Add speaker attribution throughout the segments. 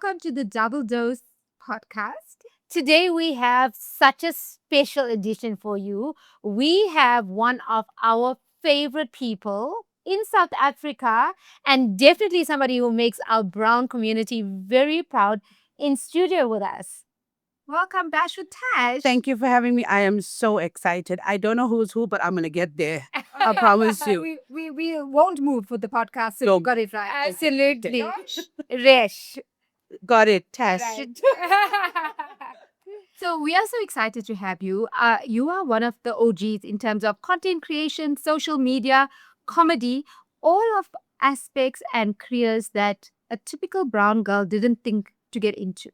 Speaker 1: welcome to the Double Dose podcast. Today we have such a special edition for you. We have one of our favorite people in South Africa and definitely somebody who makes our brown community very proud in studio with us. Welcome, Bash with Tash.
Speaker 2: Thank you for having me. I am so excited. I don't know who's who, but I'm going to get there. I promise you.
Speaker 1: We won't move for the podcast, so
Speaker 2: No.
Speaker 1: you got it right. Absolutely. Resh.
Speaker 2: Got it. Tash.
Speaker 1: Right. So we are so excited to have you. You are one of the OGs in terms of content creation, social media, comedy, all of aspects and careers that a typical brown girl didn't think to get into.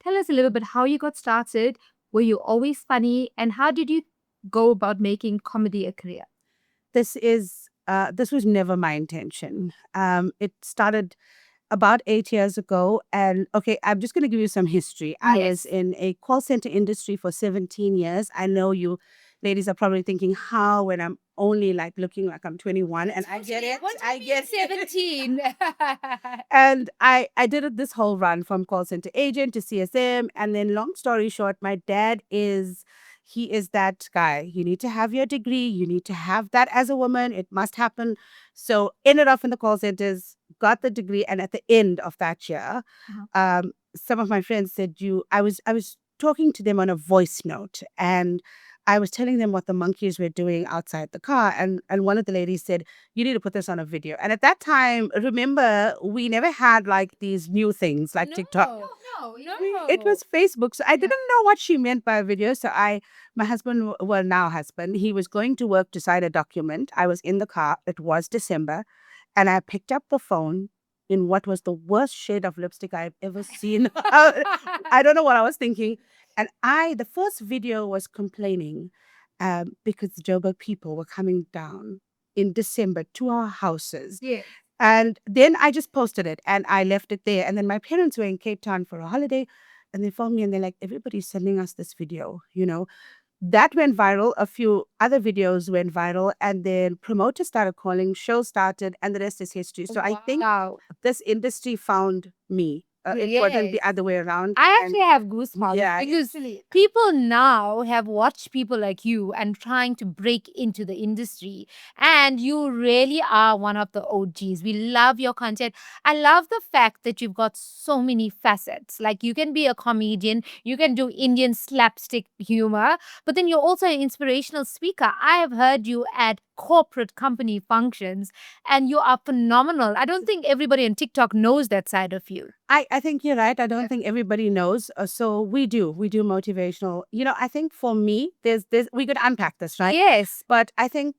Speaker 1: Tell us a little bit how you got started. Were you always funny? And how did you go about making comedy a career?
Speaker 2: This was never my intention. It started about 8 years ago. And okay, I'm just going to give you some history. I was in a call center industry for 17 years. I know you ladies are probably thinking, how, when I'm only like looking like I'm 21, and I get it. I get
Speaker 1: 17.
Speaker 2: And I did this whole run from call center agent to CSM. And then long story short, my dad he is that guy. You need to have your degree. You need to have that as a woman. It must happen. So ended up in the call centers, got the degree. And at the end of that year, some of my friends said, I was talking to them on a voice note, and I was telling them what the monkeys were doing outside the car. And one of the ladies said, you need to put this on a video. And at that time, remember, we never had like these new things like TikTok.
Speaker 1: No.
Speaker 2: It was Facebook. So I didn't know what she meant by a video. So my husband, well, now husband, he was going to work to sign a document. I was in the car. It was December. And I picked up the phone in what was the worst shade of lipstick I've ever seen. I don't know what I was thinking. And the first video was complaining because the Joburg people were coming down in December to our houses.
Speaker 1: Yeah.
Speaker 2: And then I just posted it and I left it there. And then my parents were in Cape Town for a holiday and they phoned me and they're like, everybody's sending us this video, That went viral. A few other videos went viral. And then promoters started calling, shows started, and the rest is history. So I think this industry found me. It wasn't the other way around.
Speaker 1: I actually have goosebumps because
Speaker 2: Actually.
Speaker 1: people now have watched people like you and trying to break into the industry. And you really are one of the OGs. We love your content. I love the fact that you've got so many facets. Like you can be a comedian, you can do Indian slapstick humor, but then you're also an inspirational speaker. I have heard you at corporate company functions and you are phenomenal. I don't think everybody on TikTok knows that side of you.
Speaker 2: I think you're right. I don't think everybody knows. So we do motivational. I think for me, there's we could unpack this, right?
Speaker 1: Yes.
Speaker 2: But I think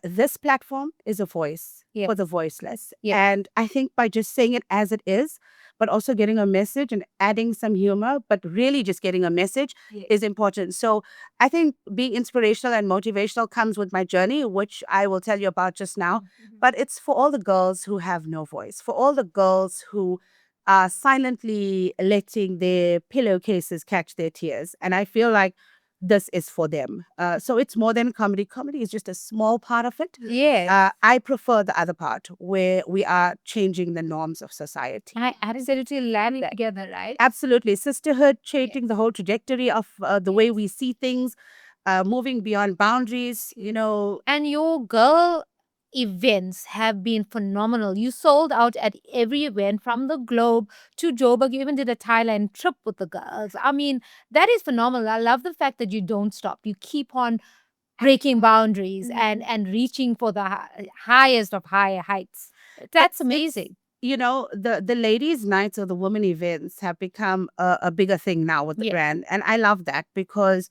Speaker 2: this platform is a voice for the voiceless. And I think by just saying it as it is, but also getting a message and adding some humor, but really just getting a message is important. So I think being inspirational and motivational comes with my journey, which I will tell you about just now. But it's for all the girls who have no voice, for all the girls who are silently letting their pillowcases catch their tears. And I feel like this is for them. So it's more than comedy. Comedy is just a small part of it.
Speaker 1: Yeah.
Speaker 2: I prefer the other part where we are changing the norms of society.
Speaker 1: I absolutely land together, right?
Speaker 2: Absolutely. Sisterhood, changing the whole trajectory of the way we see things, moving beyond boundaries,
Speaker 1: And your girl events have been phenomenal. You sold out at every event from the Globe to Joburg. You even did a Thailand trip with the girls. I mean, that is phenomenal. I love the fact that you don't stop. You keep on breaking boundaries and reaching for the highest of higher heights. That's amazing.
Speaker 2: The ladies' nights or the women events have become a bigger thing now with the brand. And I love that because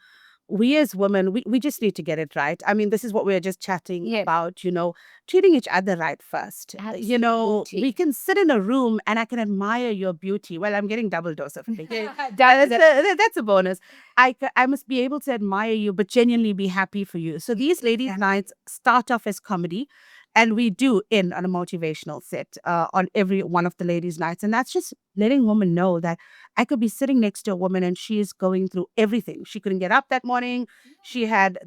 Speaker 2: we as women, we just need to get it right. I mean, this is what we were just chatting about, treating each other right first. We can sit in a room and I can admire your beauty. Well, I'm getting double dose of it. That's a bonus. I must be able to admire you, but genuinely be happy for you. So these ladies' nights start off as comedy. And we do end on a motivational set on every one of the ladies' nights. And that's just letting women know that I could be sitting next to a woman and she is going through everything. She couldn't get up that morning. She had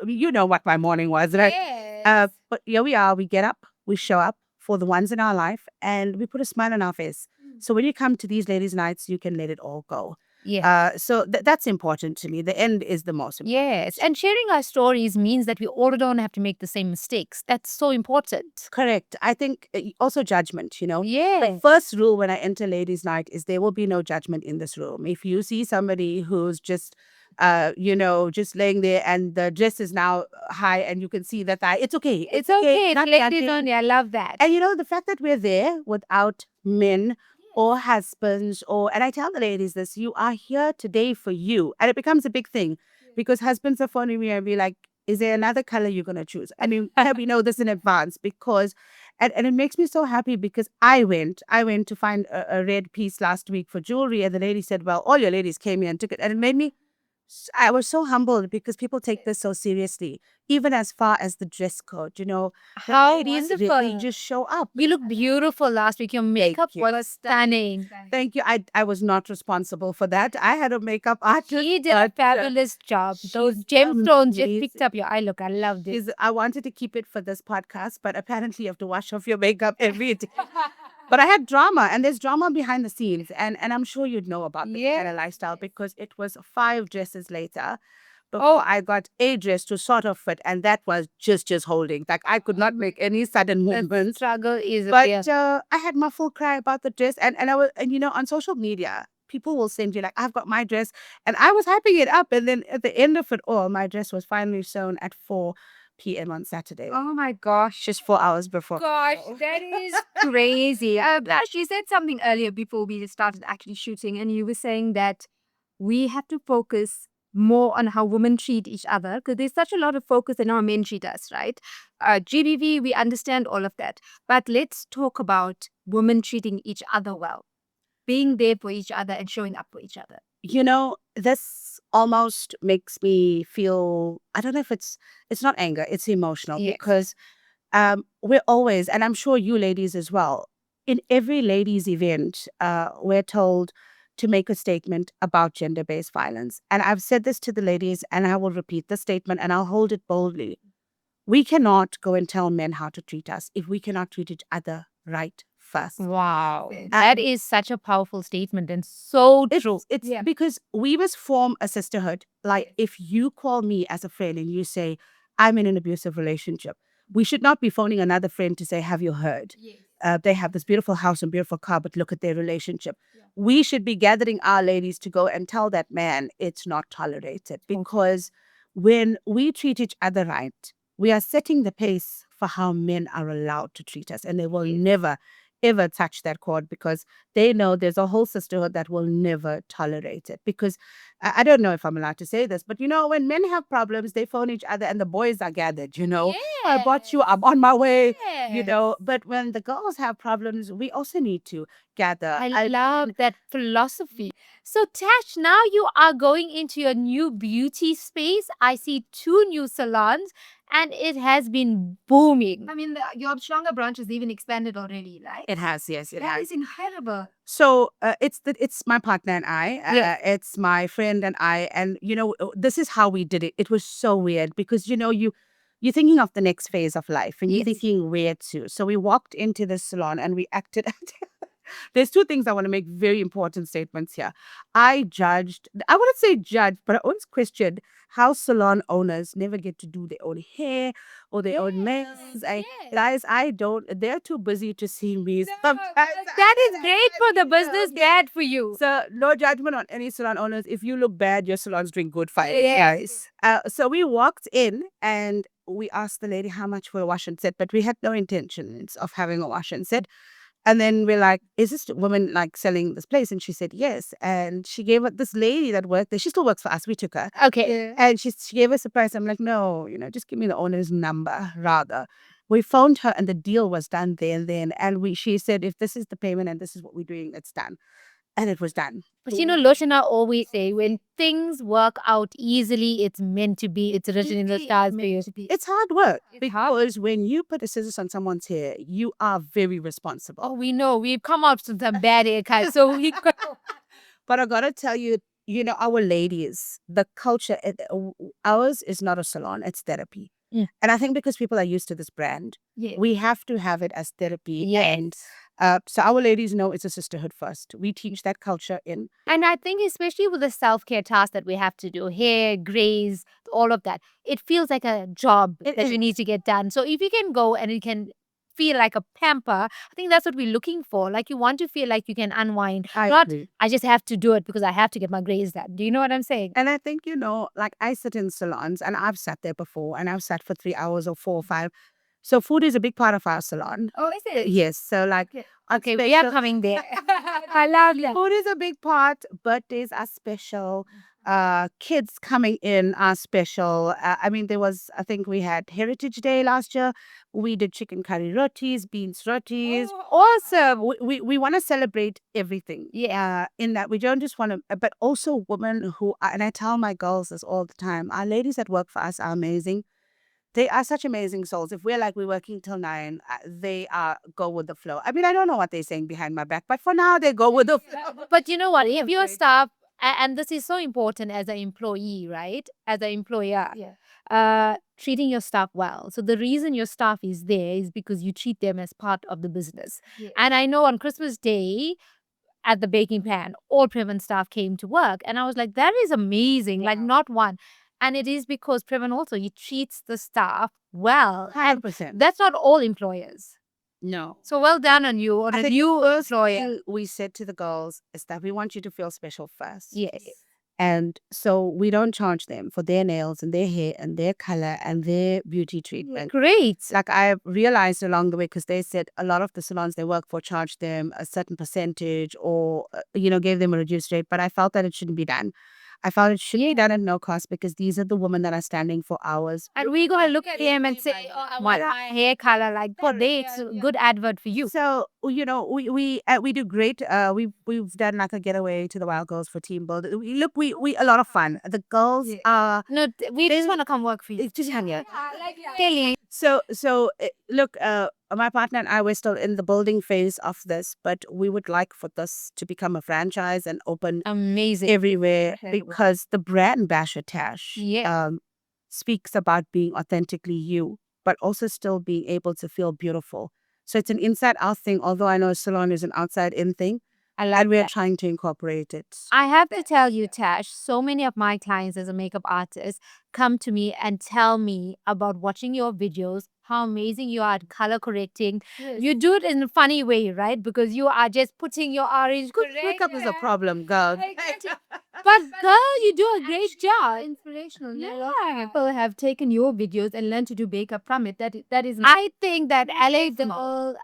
Speaker 2: you know what my morning was, right?
Speaker 1: Yes.
Speaker 2: But here we are. We get up, we show up for the ones in our life, and we put a smile on our face. So when you come to these ladies' nights, you can let it all go.
Speaker 1: Yeah.
Speaker 2: So that's important to me. The end is the most important.
Speaker 1: Yes. And sharing our stories means that we all don't have to make the same mistakes. That's so important.
Speaker 2: Correct. I think also judgment, The
Speaker 1: Yeah.
Speaker 2: first rule when I enter ladies' night is there will be no judgment in this room. If you see somebody who's just, just laying there and the dress is now high and you can see that thigh, it's okay.
Speaker 1: It's okay.
Speaker 2: Not
Speaker 1: Ladies
Speaker 2: judging.
Speaker 1: only. I love that.
Speaker 2: And the fact that we're there without men or husbands, and I tell the ladies this, you are here today for you. And it becomes a big thing because husbands are phoning me and be like, is there another color you're going to choose? I mean, we know this in advance because, and it makes me so happy because I went to find a red piece last week for jewelry. And the lady said, well, all your ladies came here and took it. And it made me I was so humbled because people take this so seriously, even as far as the dress code,
Speaker 1: How
Speaker 2: ladies
Speaker 1: wonderful.
Speaker 2: really just show up.
Speaker 1: You look beautiful last week. Your makeup
Speaker 2: you.
Speaker 1: was stunning.
Speaker 2: Thank you. I was not responsible for that. I had a makeup artist.
Speaker 1: She did a fabulous job. Those gemstones just picked up your eye look. I loved it.
Speaker 2: I wanted to keep it for this podcast, but apparently you have to wash off your makeup every day. But I had drama, and there's drama behind the scenes, and I'm sure you'd know about this kind of lifestyle because it was 5 dresses later before I got a dress to sort of fit, and that was just holding. Like I could not make any sudden
Speaker 1: The
Speaker 2: movements.
Speaker 1: struggle is
Speaker 2: But
Speaker 1: real.
Speaker 2: I had my full cry about the dress, and I was, and on social media, people will send you like, I've got my dress, and I was hyping it up, and then at the end of it all, my dress was finally sewn at 4 p.m. on Saturday.
Speaker 1: Oh my gosh.
Speaker 2: Just 4 hours before.
Speaker 1: Gosh, that is crazy. Blash, you said something earlier before we started actually shooting, and you were saying that we have to focus more on how women treat each other because there's such a lot of focus on how men treat us, right? GBV, we understand all of that. But let's talk about women treating each other well, being there for each other and showing up for each other.
Speaker 2: This almost makes me feel, I don't know if it's not anger, it's emotional because we're always, and I'm sure you ladies as well, in every ladies event, we're told to make a statement about gender-based violence. And I've said this to the ladies, and I will repeat the statement, and I'll hold it boldly. We cannot go and tell men how to treat us if we cannot treat each other right first.
Speaker 1: Wow. That is such a powerful statement and so true.
Speaker 2: It's because we must form a sisterhood. Like if you call me as a friend and you say, I'm in an abusive relationship, we should not be phoning another friend to say, have you heard? They have this beautiful house and beautiful car, but look at their relationship. We should be gathering our ladies to go and tell that man it's not tolerated because when we treat each other right, we are setting the pace for how men are allowed to treat us, and they will never, ever touch that chord because they know there's a whole sisterhood that will never tolerate it. Because I don't know if I'm allowed to say this, but when men have problems, they phone each other and the boys are gathered, I bought you, I'm on my way, But when the girls have problems, we also need to gather.
Speaker 1: I love that philosophy. So, Tash, now you are going into your new beauty space. I see 2 new salons, and it has been booming. I mean, your stronger branch has even expanded already, right?
Speaker 2: It has, yes, it
Speaker 1: That
Speaker 2: has.
Speaker 1: is incredible.
Speaker 2: So it's my partner and I. It's my friend and I, and this is how we did it. It was so weird because you're thinking of the next phase of life, and you're thinking where to. So we walked into the salon and we acted. There's 2 things I want to make very important statements here. I wouldn't say judged, but I always questioned how salon owners never get to do their own hair or their own nails. Guys, I don't, they're too busy to see me sometimes.
Speaker 1: That is great for the business, bad for you.
Speaker 2: So no judgment on any salon owners. If you look bad, your salon's doing good fine.
Speaker 1: Yes.
Speaker 2: So we walked in and we asked the lady how much for a wash and set, but we had no intentions of having a wash and set. And then we're like, is this woman like selling this place? And she said, yes. And she gave us this lady that worked there. She still works for us. We took her.
Speaker 1: Okay.
Speaker 2: And she gave us a price. I'm like, no, just give me the owner's number rather. We phoned her and the deal was done there and then. And she said, if this is the payment and this is what we're doing, it's done. And it was done.
Speaker 1: But Losh and I always say when things work out easily, it's meant to be. It's written in the stars for you.
Speaker 2: It's hard work because when you put a scissors on someone's hair, you are very responsible.
Speaker 1: Oh, we know. We've come out with some bad haircuts. So we
Speaker 2: But I gotta tell you, our ladies, the culture, ours is not a salon, it's therapy. And I think because people are used to this brand, we have to have it as therapy.
Speaker 1: Yes.
Speaker 2: So our ladies know it's a sisterhood first. We teach that culture in.
Speaker 1: And I think, especially with the self care tasks that we have to do, hair, graze, all of that, it feels like a job
Speaker 2: It
Speaker 1: that you need
Speaker 2: is.
Speaker 1: to get done. So if you can go and it can feel like a pamper, I think that's what we're looking for. Like you want to feel like you can unwind,
Speaker 2: I
Speaker 1: not
Speaker 2: agree.
Speaker 1: I just have to do it because I have to get my graze done. Do you know what I'm saying?
Speaker 2: And I think, like I sit in salons and I've sat there before and I've sat for 3 hours or 4 or 5. So food is a big part of our salon.
Speaker 1: Oh, is it?
Speaker 2: Yes. So like on
Speaker 1: Okay, we are
Speaker 2: special
Speaker 1: coming there. I love that.
Speaker 2: food is a big part. Birthdays are special. Kids coming in are special. I mean, I think we had Heritage Day last year. We did chicken curry rotis, beans rotis.
Speaker 1: Awesome.
Speaker 2: We want to celebrate everything.
Speaker 1: Yeah.
Speaker 2: In that we don't just want to, but also women and I tell my girls this all the time, our ladies that work for us are amazing. They are such amazing souls. If we're like, we're working till 9, they are go with the flow. I mean, I don't know what they're saying behind my back, but for now, they go with the flow.
Speaker 1: But you know what?
Speaker 2: They
Speaker 1: If
Speaker 2: are
Speaker 1: your
Speaker 2: great.
Speaker 1: staff, and this is so important as an employee, right? As an employer, treating your staff well. So the reason your staff is there is because you treat them as part of the business. And I know on Christmas Day at the baking pan, all Prevent staff came to work, and I was like, that is amazing. Like
Speaker 2: Wow.
Speaker 1: not one. And it is because Prevent also he treats the staff well, and
Speaker 2: 100%.
Speaker 1: that's not all employers.
Speaker 2: No.
Speaker 1: So well done on you, on
Speaker 2: I
Speaker 1: a
Speaker 2: think
Speaker 1: new
Speaker 2: first
Speaker 1: employer.
Speaker 2: thing we said to the girls is that we want you to feel special first.
Speaker 1: Yes.
Speaker 2: And so we don't charge them for their nails and their hair and their color and their beauty treatment.
Speaker 1: Great.
Speaker 2: Like I realized along the way, because they said a lot of the salons they work for charge them a certain percentage or, gave them a reduced rate. But I felt that it shouldn't be done. I felt it should be done at no cost because these are the women that are standing for hours.
Speaker 1: And we go and look at him and say, oh, I want my hair color like that. It's a good advert for you.
Speaker 2: So we do great. We've done like a getaway to the Wild Girls for team building. We a lot of fun. The girls are
Speaker 1: No, we just want to come work for you.
Speaker 2: just hang here.
Speaker 1: Really.
Speaker 2: Look, my partner and I were still in the building phase of this, but we would like for this to become a franchise and open
Speaker 1: Amazing.
Speaker 2: everywhere because the brand Bash With Tash
Speaker 1: Yeah.
Speaker 2: speaks about being authentically you, but also still being able to feel beautiful. So it's an inside out thing, although I know salon is an outside in thing.
Speaker 1: I love
Speaker 2: And we're
Speaker 1: that.
Speaker 2: trying to incorporate it.
Speaker 1: I have to tell you, Tash, so many of my clients as a makeup artist come to me and tell me about watching your videos, how amazing you are at color correcting. You do it in a funny way, right? Because you are just putting your orange
Speaker 2: Makeup is a problem, girl.
Speaker 1: But girl, you do a great job. Inspirational. Yeah. A lot of people have taken your videos and learned to do makeup from it. That is. I think that LA girl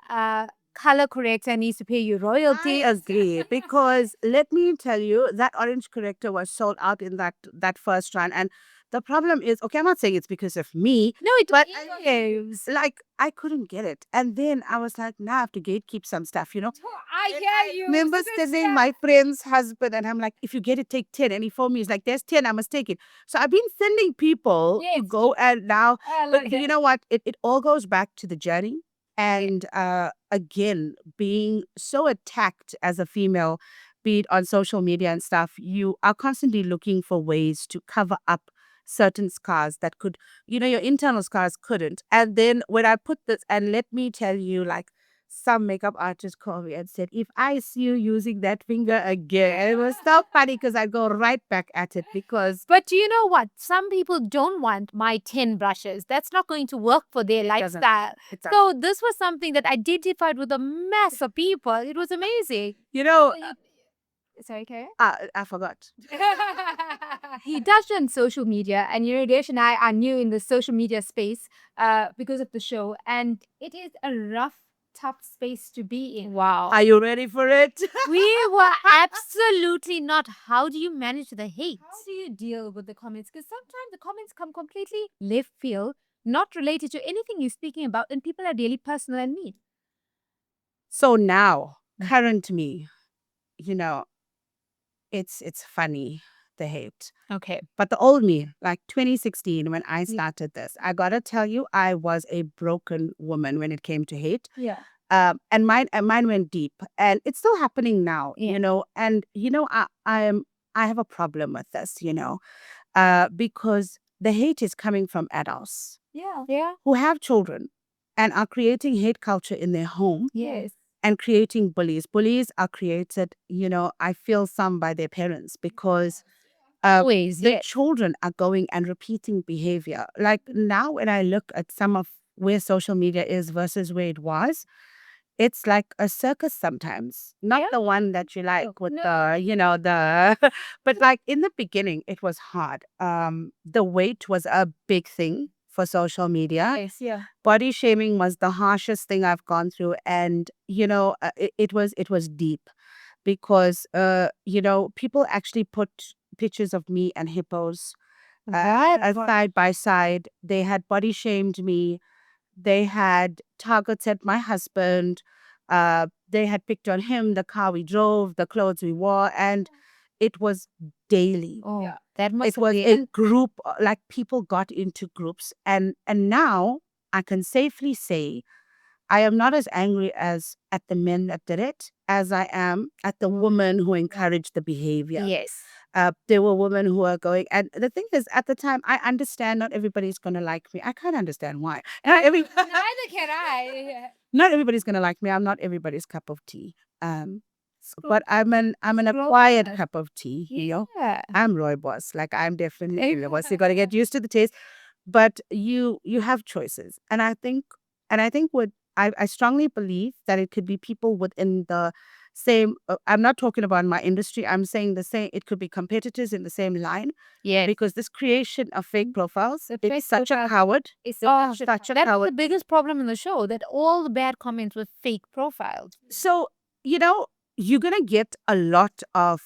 Speaker 1: color corrector needs to pay you royalty.
Speaker 2: I agree because let me tell you that orange corrector was sold out in that first run, and the problem is, okay, I'm not saying it's because of me.
Speaker 1: No, it
Speaker 2: but
Speaker 1: is.
Speaker 2: like I couldn't get it, and then I was like, now I have to gatekeep some stuff,
Speaker 1: I hear you.
Speaker 2: Remember sending my friend's husband, and I'm like, if you get it, take 10. And he phoned me, he's like, there's 10, I must take it. So I've been sending people to go, and now, but you know what? It all goes back to the journey. And again, being so attacked as a female, be it on social media and stuff, you are constantly looking for ways to cover up certain scars that could, your internal scars couldn't. And then when I put this, and let me tell you, like, some makeup artist called me and said, if I see you using that finger again, it was so funny because I go right back at it because.
Speaker 1: But you know what? Some people don't want my 10 brushes. That's not going to work for their lifestyle. So this was something that identified with a mass of people. It was amazing. Sorry, Karen?
Speaker 2: I forgot.
Speaker 1: He touched on social media, and Desh and I are new in the social media space because of the show, and it is a rough, tough space to be in. Wow.
Speaker 2: Are you ready for it?
Speaker 1: We were absolutely not. How do you manage the hate? How do you deal with the comments? Because sometimes the comments come completely left field, not related to anything you're speaking about, and people are really personal and mean.
Speaker 2: So now, current me, it's funny, the hate.
Speaker 1: Okay.
Speaker 2: But the old me, like 2016, when I started this, I gotta tell you, I was a broken woman when it came to hate.
Speaker 1: Yeah.
Speaker 2: And mine went deep, and it's still happening now. And I have a problem with this, because the hate is coming from adults
Speaker 1: Yeah.
Speaker 2: who have children and are creating hate culture in their home.
Speaker 1: Yes.
Speaker 2: and creating bullies. Bullies are created, I feel some by their parents because
Speaker 1: Always,
Speaker 2: the
Speaker 1: yes.
Speaker 2: children are going and repeating behavior. Like now, when I look at some of where social media is versus where it was, it's like a circus sometimes. Not
Speaker 1: Yeah.
Speaker 2: the one that you like with
Speaker 1: No.
Speaker 2: but like in the beginning, it was hard. The weight was a big thing for social media.
Speaker 1: Yes, yeah.
Speaker 2: Body shaming was the harshest thing I've gone through, and it was deep because people actually put pictures of me and hippos side by side. They had body shamed me. They had targeted my husband. They had picked on him, the car we drove, the clothes we wore, and it was daily.
Speaker 1: Oh, yeah. That must
Speaker 2: It
Speaker 1: have
Speaker 2: was
Speaker 1: been.
Speaker 2: a group, like people got into groups, and now I can safely say I am not as angry as at the men that did it as I am at the woman who encouraged the behavior.
Speaker 1: Yes.
Speaker 2: There were women who are going, and the thing is, at the time, I understand not everybody's going to like me. I can't understand why.
Speaker 1: Neither can I.
Speaker 2: Not everybody's going to like me. I'm not everybody's cup of tea. Um, but I'm an acquired cup of tea.
Speaker 1: Yeah.
Speaker 2: I'm Roy Boss. Like I'm definitely Roy Boss. You got to get used to the taste, but you have choices, and I think what I strongly believe that it could be people within the same. I'm not talking about my industry. I'm saying the same. It could be competitors in the same line.
Speaker 1: Yes.
Speaker 2: Because this creation of fake profiles,
Speaker 1: The
Speaker 2: it's
Speaker 1: fake
Speaker 2: such a
Speaker 1: profile
Speaker 2: coward.
Speaker 1: is
Speaker 2: Such a
Speaker 1: that's the
Speaker 2: coward.
Speaker 1: biggest problem in the show, that all the bad comments were fake profiles.
Speaker 2: So, you know, you're going to get a lot of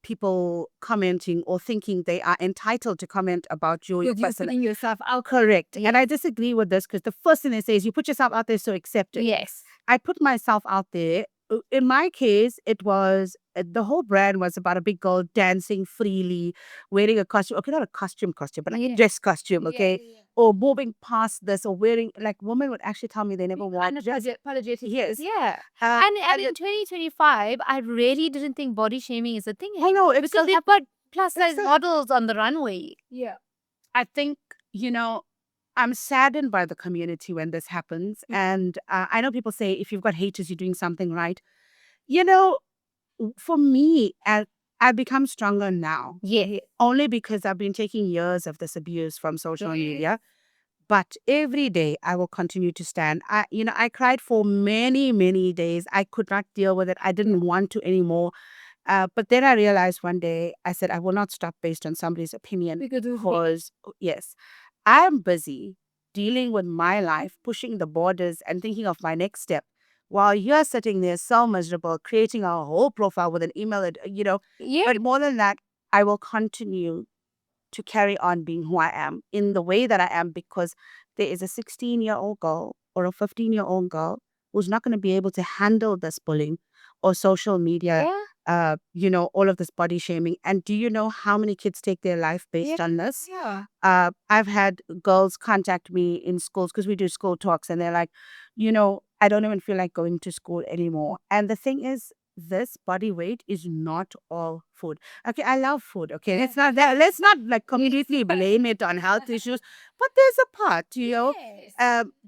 Speaker 2: people commenting or thinking they are entitled to comment about you.
Speaker 1: Because you're putting yourself out.
Speaker 2: Correct.
Speaker 1: Yes.
Speaker 2: And I disagree with this because the first thing they say is you put yourself out there, so accept it.
Speaker 1: Yes.
Speaker 2: I put myself out there. In my case, it was the whole brand was about a big girl dancing freely, wearing a costume. Okay, not a costume, but like a dress costume. Okay, or moving past this, or wearing like women would actually tell me they never wore dress.
Speaker 1: Unapologetic.
Speaker 2: Yes.
Speaker 1: Yeah.
Speaker 2: And
Speaker 1: in 2025, I really didn't think body shaming is a thing.
Speaker 2: I know,
Speaker 1: Because they've got plus size
Speaker 2: it's a-
Speaker 1: models on the runway.
Speaker 2: Yeah. I think, I'm saddened by the community when this happens. And I know people say if you've got haters, you're doing something right. You know, for me, I've become stronger now.
Speaker 1: Yeah.
Speaker 2: Only because I've been taking years of this abuse from social media. But every day I will continue to stand. I cried for many, many days. I could not deal with it. I didn't want to anymore. But then I realized one day, I said, I will not stop based on somebody's opinion. Because, yes, I'm busy dealing with my life, pushing the borders and thinking of my next step. While you're sitting there so miserable, creating a whole profile with an email,
Speaker 1: Yeah.
Speaker 2: but more than that, I will continue to carry on being who I am in the way that I am because there is a 16-year-old girl or a 15-year-old girl who's not going to be able to handle this bullying or social media, all of this body shaming. And do you know how many kids take their life based on this?
Speaker 1: Yeah.
Speaker 2: I've had girls contact me in schools because we do school talks and they're like, I don't even feel like going to school anymore. And the thing is, this body weight is not all food. Okay, I love food. Okay, it's not that. Let's not like completely blame it on health issues, but there's a part,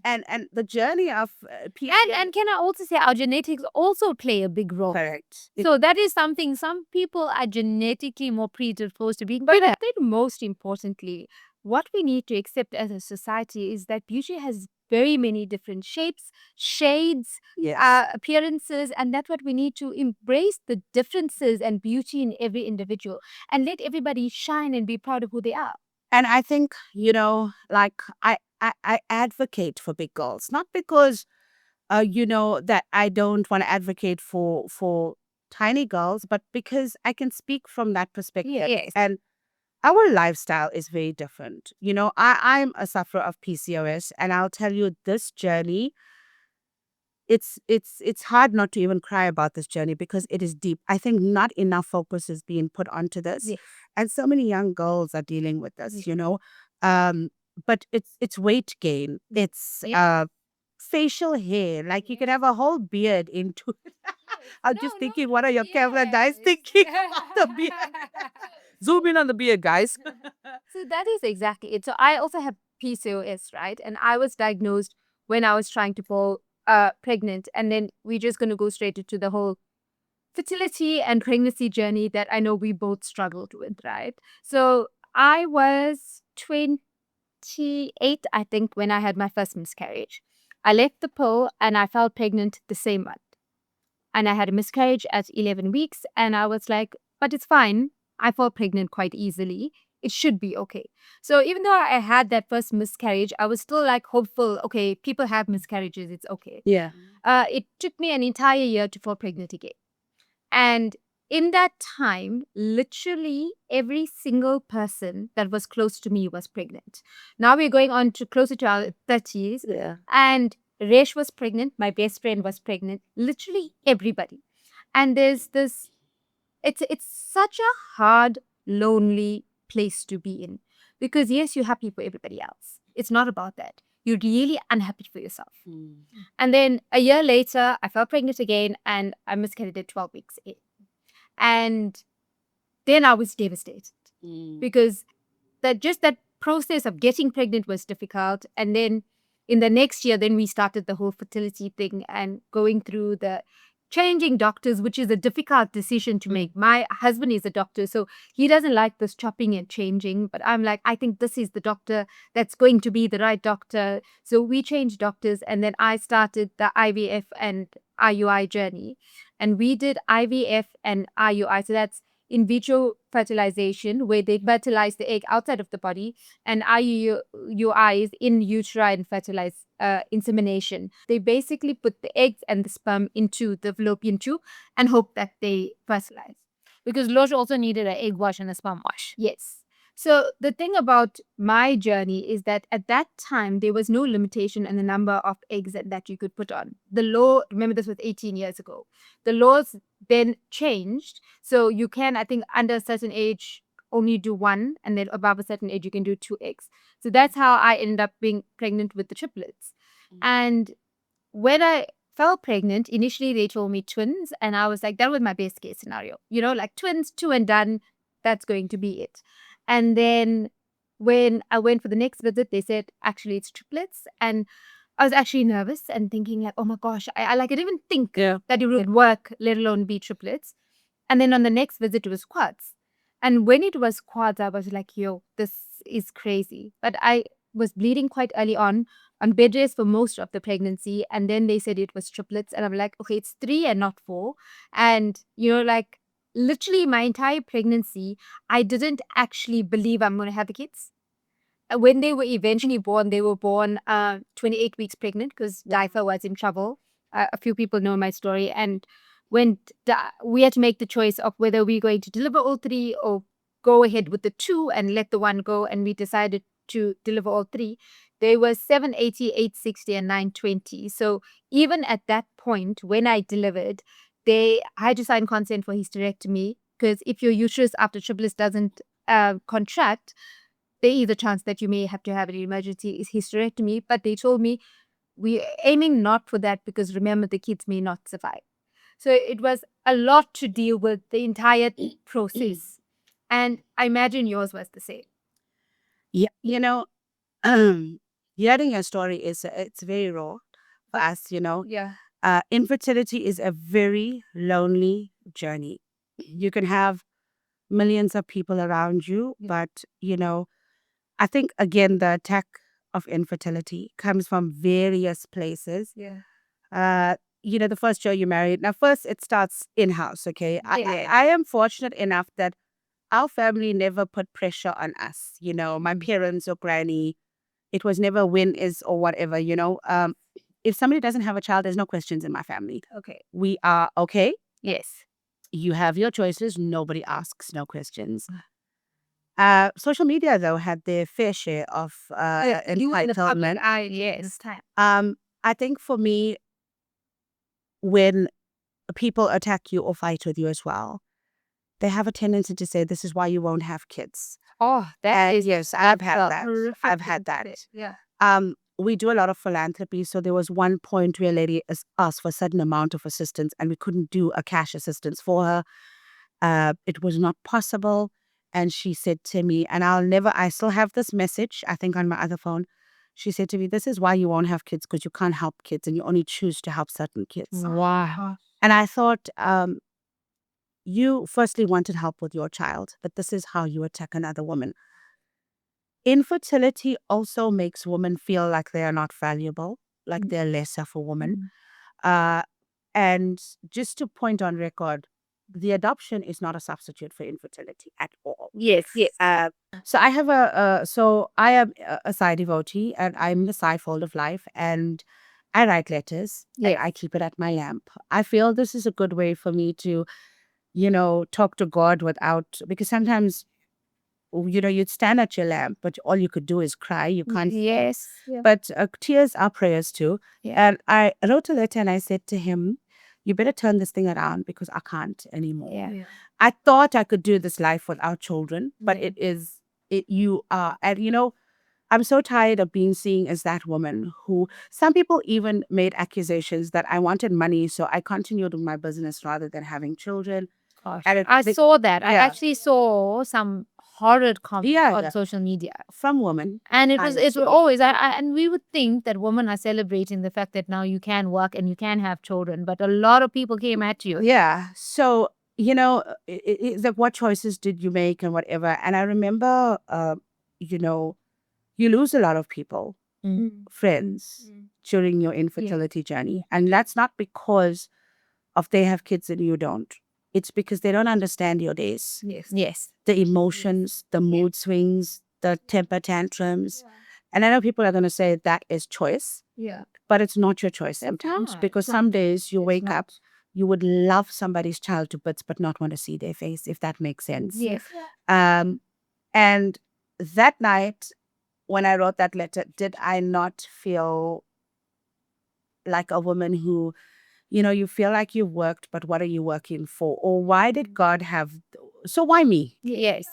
Speaker 2: and the journey of
Speaker 1: And can I also say our genetics also play a big role.
Speaker 2: correct.
Speaker 1: So that is something some people are genetically more predisposed to being. But I think most importantly, what we need to accept as a society is that beauty has very many different shapes, shades,
Speaker 2: Yes.
Speaker 1: appearances, and that's what we need to embrace the differences and beauty in every individual and let everybody shine and be proud of who they are.
Speaker 2: And I think, like I advocate for big girls, not because that I don't want to advocate for tiny girls, but because I can speak from that perspective.
Speaker 1: Yes.
Speaker 2: And our lifestyle is very different. I'm a sufferer of PCOS, and I'll tell you this journey. It's hard not to even cry about this journey because it is deep. I think not enough focus is being put onto this, and so many young girls are dealing with this. But it's weight gain. It's facial hair. Like you can have a whole beard into it. I'm just thinking, what are your camera guys thinking about the beard? Zoom in on the beard, guys.
Speaker 1: So that is exactly it. So I also have PCOS, right? And I was diagnosed when I was trying to pull pregnant, and then we're just going to go straight into the whole fertility and pregnancy journey that I know we both struggled with, right? So I was 28, I think, when I had my first miscarriage. I left the pill and I fell pregnant the same month. And I had a miscarriage at 11 weeks. And I was like, but it's fine. I fall pregnant quite easily. It should be okay. So even though I had that first miscarriage, I was still like hopeful. Okay, people have miscarriages. It's okay.
Speaker 2: Yeah.
Speaker 1: It took me an entire year to fall pregnant again. And in that time, literally every single person that was close to me was pregnant. Now we're going on to closer to our 30s.
Speaker 2: Yeah.
Speaker 1: And Resh was pregnant. My best friend was pregnant. Literally everybody. And there's this, it's such a hard, lonely place to be in. Because yes, you're happy for everybody else. It's not about that. You're really unhappy for yourself. And then a year later, I fell pregnant again and I miscarried at 12 weeks in. And then I was devastated because that process of getting pregnant was difficult. And then in the next year, then we started the whole fertility thing and going through the changing doctors, which is a difficult decision to make. My husband is a doctor, so he doesn't like this chopping and changing. But I'm like, I think this is the doctor that's going to be the right doctor. So we changed doctors, and then I started the IVF and IUI journey. And we did IVF and IUI. So that's in vitro fertilization, where they fertilize the egg outside of the body, and IUI is in uterine fertilize insemination. They basically put the eggs and the sperm into the fallopian tube and hope that they fertilize.
Speaker 3: Because Losh also needed an egg wash and a sperm wash.
Speaker 1: Yes. So the thing about my journey is that at that time, there was no limitation in the number of eggs that you could put on. The law, remember this was 18 years ago, the laws then changed. So you can, I think, under a certain age, only do one, and then above a certain age, you can do 2 eggs. So that's how I ended up being pregnant with the triplets. And when I fell pregnant, initially they told me twins, and I was like, that was my best case scenario. You know, like twins, 2 and done, that's going to be it. And then when I went for the next visit, they said, actually, it's triplets. And I was actually nervous and thinking like, oh my gosh, I didn't even think that it would work, let alone be triplets. And then on the next visit, it was quads. And when it was quads, I was like, yo, this is crazy. But I was bleeding quite early on bed rest for most of the pregnancy. And then they said it was triplets. And I'm like, okay, it's 3 and not 4. And, you know, like literally my entire pregnancy, I didn't actually believe I'm going to have the kids. When they were eventually born, they were born 28 weeks pregnant because Difa was in trouble. A few people know my story. And when we had to make the choice of whether we're going to deliver all 3 or go ahead with the 2 and let the 1 go. And we decided to deliver all 3. They were 780, 860, and 920. So even at that point, when I delivered, I had to sign consent for hysterectomy because if your uterus after triplets doesn't contract, there is a chance that you may have to have an emergency hysterectomy. But they told me we're aiming not for that because remember, the kids may not survive. So it was a lot to deal with the entire process. And I imagine yours was the same.
Speaker 2: Yeah, you know, hearing your story it's very raw for us, you know.
Speaker 1: Yeah.
Speaker 2: Infertility is a very lonely journey. You can have millions of people around you, but you know, I think again the attack of infertility comes from various places. You know, the first year you married. Now, first it starts in house. Okay, I am fortunate enough that our family never put pressure on us. You know, my parents or granny, it was never when is or whatever. You know, if somebody doesn't have a child, there's no questions in my family.
Speaker 1: Okay.
Speaker 2: We are okay.
Speaker 1: Yes.
Speaker 2: You have your choices. Nobody asks, no questions. Social media, though, had their fair share of entitlement.
Speaker 1: Yes.
Speaker 2: I think for me, when people attack you or fight with you as well, they have a tendency to say, this is why you won't have kids.
Speaker 1: Oh, that is
Speaker 2: yes, I've had that.
Speaker 1: horrific
Speaker 2: I've
Speaker 1: thing
Speaker 2: had
Speaker 1: to
Speaker 2: that.
Speaker 1: say. Yeah.
Speaker 2: We do a lot of philanthropy. So there was one point where a lady asked for a certain amount of assistance and we couldn't do a cash assistance for her. It was not possible. And she said to me, and I still have this message, I think on my other phone, She said to me, "This is why you won't have kids, because you can't help kids and you only choose to help certain kids."
Speaker 1: Wow.
Speaker 2: And I thought, you firstly wanted help with your child, but this is how you attack another woman. Infertility also makes women feel like they are not valuable, like they're less of a woman. Uh, and just to point on record, the adoption is not a substitute for infertility at all.
Speaker 1: Yes, yes.
Speaker 2: So I have so I am a Sai devotee, and I'm in the Sai fold of life, and I write letters.
Speaker 1: Yes.
Speaker 2: I keep it at my lamp. I feel this is a good way for me to, talk to God without, because sometimes, you'd stand at your lamp, but all you could do is cry. You can't.
Speaker 1: Yes. Yeah.
Speaker 2: But tears are prayers too.
Speaker 1: Yeah.
Speaker 2: And I wrote a letter and I said to him, "You better turn this thing around because I can't anymore."
Speaker 1: Yeah.
Speaker 2: I thought I could do this life without children, but
Speaker 1: Yeah.
Speaker 2: you are, and I'm so tired of being seen as that woman who, some people even made accusations that I wanted money, so I continued with my business rather than having children.
Speaker 1: Gosh.
Speaker 2: And
Speaker 1: I saw that. I
Speaker 2: yeah.
Speaker 1: actually saw some horrid comments
Speaker 2: Yeah.
Speaker 1: on social media.
Speaker 2: From women.
Speaker 1: And it
Speaker 2: And
Speaker 1: was always, and we would think that women are celebrating the fact that now you can work and you can have children, but a lot of people came at you.
Speaker 2: Yeah. So, it's like, what choices did you make and whatever. And I remember, you lose a lot of people, friends, during your infertility journey. And that's not because of they have kids and you don't. It's because they don't understand your days.
Speaker 1: Yes. Yes.
Speaker 2: The emotions, the mood swings, the temper tantrums. And I know people are going to say that is choice.
Speaker 1: Yeah.
Speaker 2: But it's not your choice sometimes,
Speaker 1: not.
Speaker 2: because some days you wake up, you would love somebody's child to bits, but not want to see their face, if that makes sense.
Speaker 1: Yes.
Speaker 2: And that night, when I wrote that letter, did I not feel like a woman who, you feel like you've worked, but what are you working for? Or why did God have, so why me?
Speaker 1: Yes.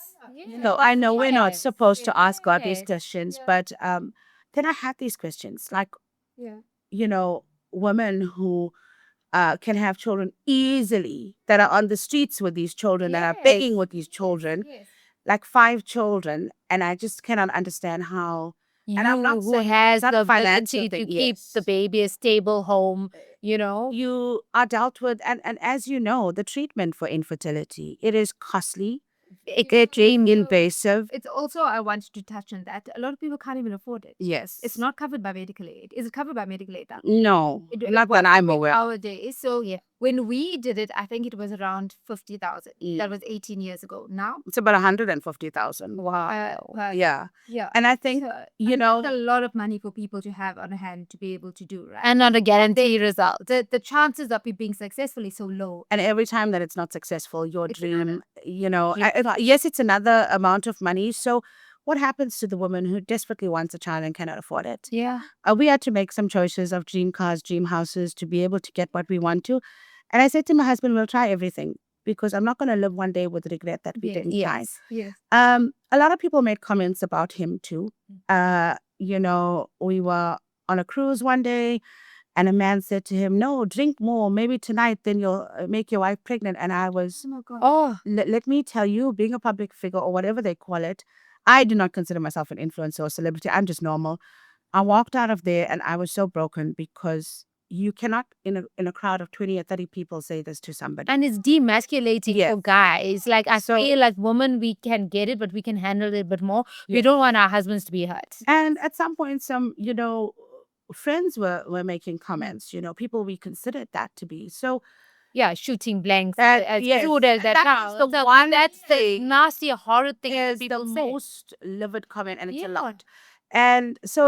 Speaker 2: So I know we're not supposed to ask God these
Speaker 1: Yes.
Speaker 2: questions, but then I had these questions, like, women who can have children easily, that are on the streets with these children, that are begging with these children, like 5 children, and I just cannot understand how. And I'm not
Speaker 1: who
Speaker 2: saying
Speaker 1: has
Speaker 2: it's not
Speaker 1: the
Speaker 2: financial
Speaker 1: ability to
Speaker 2: thing,
Speaker 1: keep
Speaker 2: yes.
Speaker 1: the baby a stable home,
Speaker 2: You are dealt with, and as you know, the treatment for infertility, it is costly,
Speaker 1: extreme.
Speaker 2: invasive.
Speaker 3: It's also, I wanted to touch on that. A lot of people can't even afford it.
Speaker 2: Yes.
Speaker 3: It's not covered by medical aid. Is it covered by medical aid now?
Speaker 2: No, not that I'm aware of.
Speaker 3: Our days. So yeah, when we did it, I think it was around 50,000. That was 18 years ago. Now,
Speaker 2: It's about 150,000.
Speaker 1: Wow.
Speaker 2: Yeah.
Speaker 3: yeah,
Speaker 2: And I think,
Speaker 3: it's a lot of money for people to have on hand to be able to do, right?
Speaker 1: And not a guarantee result.
Speaker 3: The chances of it being successful is so low.
Speaker 2: and every time that it's not successful, your
Speaker 3: It's
Speaker 2: dream,
Speaker 1: Yeah.
Speaker 2: yes, it's another amount of money. So what happens to the woman who desperately wants a child and cannot afford it?
Speaker 1: Yeah.
Speaker 2: We had to make some choices of dream cars, dream houses to be able to get what we want to. And I said to my husband, we'll try everything, because I'm not going to live one day with regret that we didn't try.
Speaker 1: Yes.
Speaker 3: Yes.
Speaker 2: A lot of people made comments about him too. We were on a cruise one day, and a man said to him, "No, drink more. Maybe tonight, then you'll make your wife pregnant." And I was,
Speaker 3: Oh my God.
Speaker 1: Oh,
Speaker 2: let me tell you, being a public figure or whatever they call it, I do not consider myself an influencer or celebrity. I'm just normal. I walked out of there and I was so broken, because you cannot, in a crowd of 20 or 30 people, say this to somebody.
Speaker 1: and it's demasculating
Speaker 2: Yes.
Speaker 1: for guys. Like, I
Speaker 2: So-
Speaker 1: feel like women, we can get it, but we can handle it a bit more. We
Speaker 2: Yes.
Speaker 1: don't want our husbands to be hurt.
Speaker 2: And at some point, some, friends were making comments, people we considered that to be. So
Speaker 1: Yeah, shooting blanks as
Speaker 2: yes,
Speaker 1: crude as that
Speaker 2: that
Speaker 1: now.
Speaker 2: is the
Speaker 1: So
Speaker 2: one
Speaker 1: that's the
Speaker 2: thing
Speaker 1: nasty, horrid thing that
Speaker 2: is the
Speaker 1: people say.
Speaker 2: most livid comment, and it's a
Speaker 1: Yeah.
Speaker 2: lot. And so,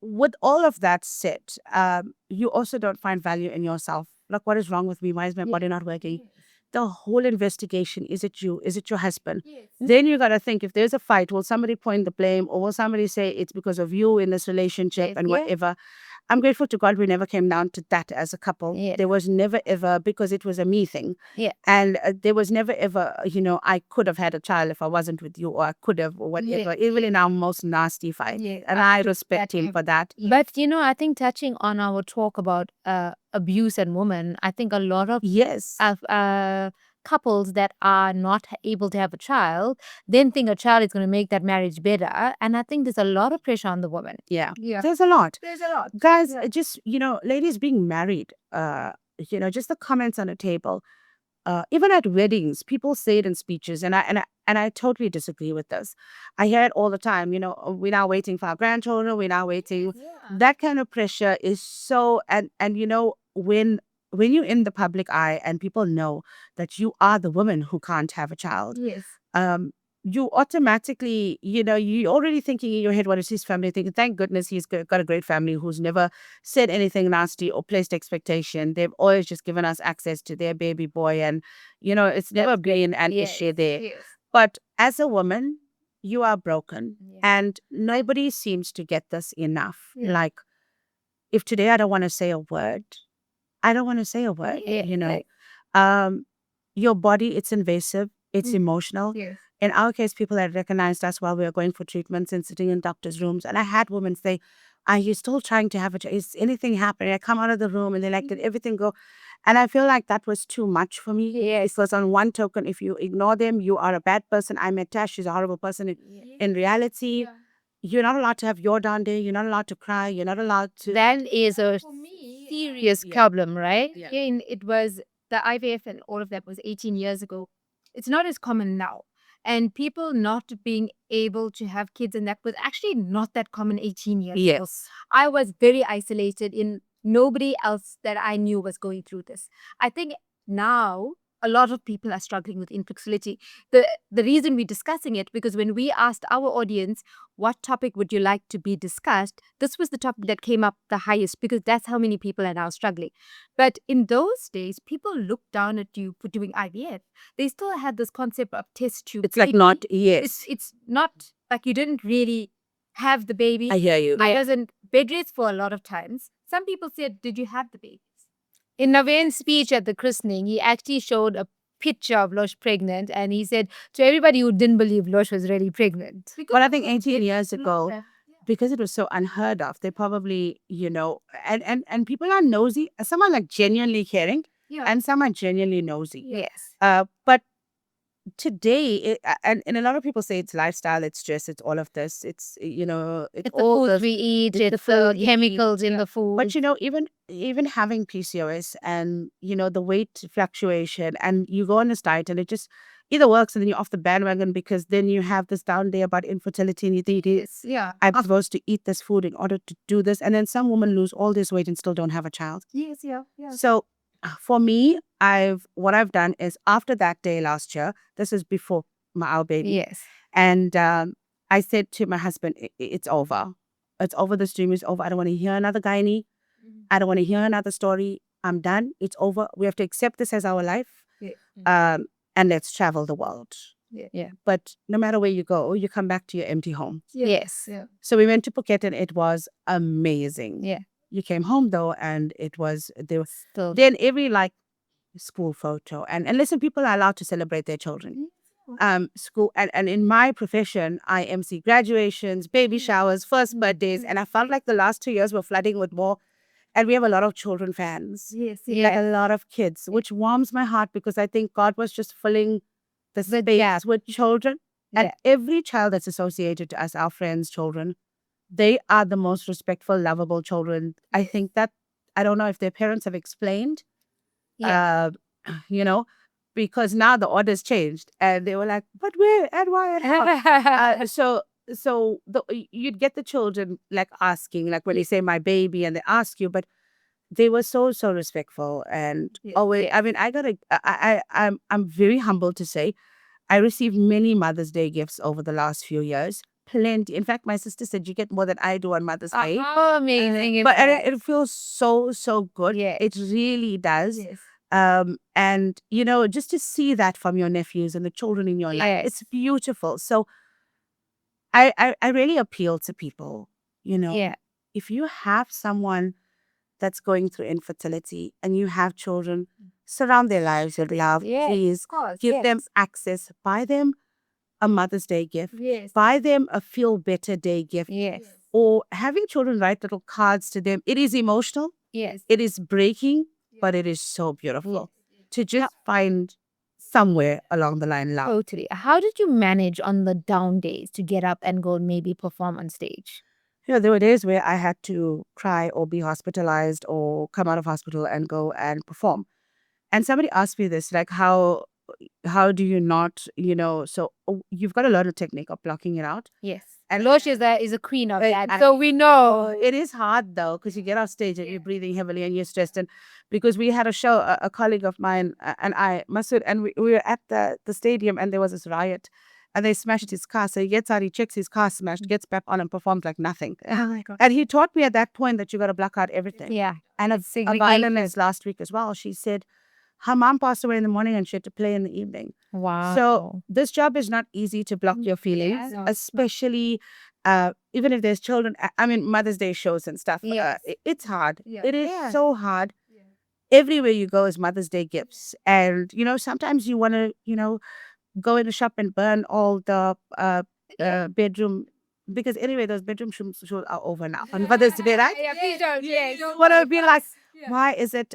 Speaker 2: with all of that said, you also don't find value in yourself. Like, what is wrong with me? Why is my body not working? The whole investigation, is it you? Is it your husband?
Speaker 3: Yes.
Speaker 2: Then you got to think, if there's a fight, will somebody point the blame, or will somebody say it's because of you in this relationship,
Speaker 1: Yes,
Speaker 2: and
Speaker 1: yeah.
Speaker 2: whatever? I'm grateful to God we never came down to that as a couple.
Speaker 1: Yeah.
Speaker 2: There was never ever, because it was a me thing.
Speaker 1: Yeah.
Speaker 2: And there was never ever, I could have had a child if I wasn't with you, or I could have, or whatever, even in our most nasty fight.
Speaker 3: Yeah.
Speaker 2: And I respect him for that.
Speaker 1: But, I think touching on our talk about abuse and women, I think a lot of
Speaker 2: Yes.
Speaker 1: couples that are not able to have a child then think a child is going to make that marriage better. And I think there's a lot of pressure on the woman.
Speaker 2: Yeah.
Speaker 3: Yeah.
Speaker 2: There's a lot.
Speaker 3: There's a lot.
Speaker 2: Guys,
Speaker 3: Yeah.
Speaker 2: just, ladies being married, just the comments on the table, even at weddings, people say it in speeches, and I totally disagree with this. I hear it all the time. We're now waiting for our grandchildren. We're now waiting.
Speaker 3: Yeah.
Speaker 2: That kind of pressure is so, and when you're in the public eye and people know that you are the woman who can't have a child,
Speaker 3: Yes.
Speaker 2: you automatically, you're already thinking in your head, what is his family thinking? Thank goodness he's got a great family who's never said anything nasty or placed expectation. They've always just given us access to their baby boy, and it's never been an issue there.
Speaker 3: Yes.
Speaker 2: But as a woman, you are broken,
Speaker 1: Yeah.
Speaker 2: and nobody seems to get this enough.
Speaker 3: Yeah.
Speaker 2: Like, if today I don't want to say a word, I don't want to say a word.
Speaker 1: Yeah.
Speaker 2: Your body, it's invasive, it's emotional.
Speaker 3: Yes.
Speaker 2: In our case, people had recognized us while we were going for treatments and sitting in doctors' rooms. And I had women say, are you still trying to have a child? Is anything happening? I come out of the room and they're like, did everything go? And I feel like that was too much for me.
Speaker 1: Yes.
Speaker 2: Because on one token, if you ignore them, you are a bad person. I met Tash, she's a horrible person. In reality,
Speaker 3: Yeah.
Speaker 2: you're not allowed to have your down day. You're not allowed to cry. You're not allowed to.
Speaker 1: That is a
Speaker 3: For me,
Speaker 1: serious
Speaker 2: Yeah.
Speaker 1: problem, right?
Speaker 2: Yeah.
Speaker 3: again, it was the IVF and all of that was 18 years ago. It's not as common now. And people not being able to have kids, and that was actually not that common 18 years ago.
Speaker 2: Yes.
Speaker 3: I was very isolated in nobody else that I knew was going through this. I think now a lot of people are struggling with infertility. The reason we're discussing it, because when we asked our audience what topic would you like to be discussed, this was the topic that came up the highest, because that's how many people are now struggling. But in those days, people looked down at you for doing IVF. They still had this concept of test tube.
Speaker 2: It's like not, yes.
Speaker 3: It's not like you didn't really have the baby.
Speaker 2: I hear you.
Speaker 3: I wasn't bed rest for a lot of times. Some people said, did you have the baby?
Speaker 1: In Naveen's speech at the christening, he actually showed a picture of Losh pregnant, and he said to everybody who didn't believe Losh was really pregnant.
Speaker 2: But I think 18 years ago, because it was so unheard of, they probably, and people are nosy. Some are like genuinely caring,
Speaker 3: Yeah.
Speaker 2: and some are genuinely nosy.
Speaker 1: Yes.
Speaker 2: But today, and a lot of people say it's lifestyle, it's stress, it's all of this. It's,
Speaker 1: It's the
Speaker 2: all
Speaker 1: food
Speaker 2: the
Speaker 1: we eat,
Speaker 2: it's the
Speaker 1: it's the
Speaker 2: food we eat,
Speaker 1: chemicals in the food.
Speaker 2: But even having PCOS and the weight fluctuation, and you go on this diet and it just either works and then you're off the bandwagon, because then you have this down day about infertility and you think,
Speaker 3: Yeah.
Speaker 2: I'm supposed to eat this food in order to do this, and then some women lose all this weight and still don't have a child.
Speaker 3: Yes. Yeah. Yeah.
Speaker 2: So for me, what I've done is, after that day last year, this is before our baby,
Speaker 1: Yes.
Speaker 2: and I said to my husband, it's over. It's over. This dream is over. I don't want to hear another gynae. I don't want to hear another story. I'm done. It's over. We have to accept this as our life.
Speaker 3: Yeah.
Speaker 2: And let's travel the world.
Speaker 1: Yeah.
Speaker 2: But no matter where you go, you come back to your empty home.
Speaker 1: Yes.
Speaker 3: Yeah.
Speaker 2: So we went to Phuket and it was amazing.
Speaker 1: Yeah.
Speaker 2: You came home though, and it was
Speaker 1: Still.
Speaker 2: then every school photo, and listen, people are allowed to celebrate their children. School, and in my profession, I MC graduations, baby showers, first birthdays, and I felt like the last 2 years were flooding with more. And we have a lot of children fans,
Speaker 3: Yes.
Speaker 2: like a lot of kids, which warms my heart, because I think God was just filling the space
Speaker 1: gap.
Speaker 2: with children. And every child that's associated to us, our friends' children, they are the most respectful, lovable children. I think that, I don't know if their parents have explained,
Speaker 1: Yeah.
Speaker 2: because now the orders changed, and they were like, but where and why and how? So you'd get the children like asking, like when you say my baby, and they ask you, but they were so respectful, and always. I mean, I'm very humbled to say, I received many Mother's Day gifts over the last few years. Plenty. In fact, my sister said you get more than I do on Mother's Day.
Speaker 1: How amazing.
Speaker 2: But it feels so good.
Speaker 1: Yeah.
Speaker 2: It really does.
Speaker 3: Yes.
Speaker 2: And just to see that from your nephews and the children in your life,
Speaker 1: Yes.
Speaker 2: it's beautiful. So I really appeal to people,
Speaker 1: Yeah.
Speaker 2: if you have someone that's going through infertility and you have children, surround their lives with love.
Speaker 1: Yes,
Speaker 2: Please
Speaker 3: Of course.
Speaker 2: give them
Speaker 1: yes.
Speaker 2: access. Buy them a Mother's Day gift.
Speaker 3: Yes.
Speaker 2: Buy them a Feel Better Day gift.
Speaker 1: Yes.
Speaker 2: Or having children write little cards to them. It is emotional.
Speaker 1: Yes.
Speaker 2: It is breaking, but it is so beautiful to just find somewhere along the line love.
Speaker 1: Totally. How did you manage on the down days to get up and go and maybe perform on stage?
Speaker 2: There were days where I had to cry or be hospitalized or come out of hospital and go and perform. And somebody asked me this, like, how do you not, you've got to learn a technique of blocking it out.
Speaker 1: Yes.
Speaker 2: And
Speaker 1: Losh is a queen of that.
Speaker 2: and-
Speaker 1: So we know.
Speaker 2: It is hard though, because you get off stage and you're breathing heavily and you're stressed. And because we had a show, a colleague of mine and I, Masood, and we were at the stadium and there was this riot and they smashed his car. So he gets out, he checks his car smashed, gets back on and performs like nothing.
Speaker 1: Oh my God.
Speaker 2: And he taught me at that point that you got to block out everything.
Speaker 1: Yeah.
Speaker 2: And a violinist last week as well, she said her mom passed away in the morning and she had to play in the evening.
Speaker 1: Wow.
Speaker 2: So this job is not easy to block your feelings, especially even if there's children. I mean, Mother's Day shows and stuff.
Speaker 1: Yes.
Speaker 2: It's hard.
Speaker 3: Yeah.
Speaker 2: It is so hard. Everywhere you go is Mother's Day gifts. And, sometimes you want to, go in the shop and burn all the bedroom. Because anyway, those bedroom shows are over now on Mother's Day, right?
Speaker 1: Yeah, please don't. Yes.
Speaker 2: You want to be like, why is it,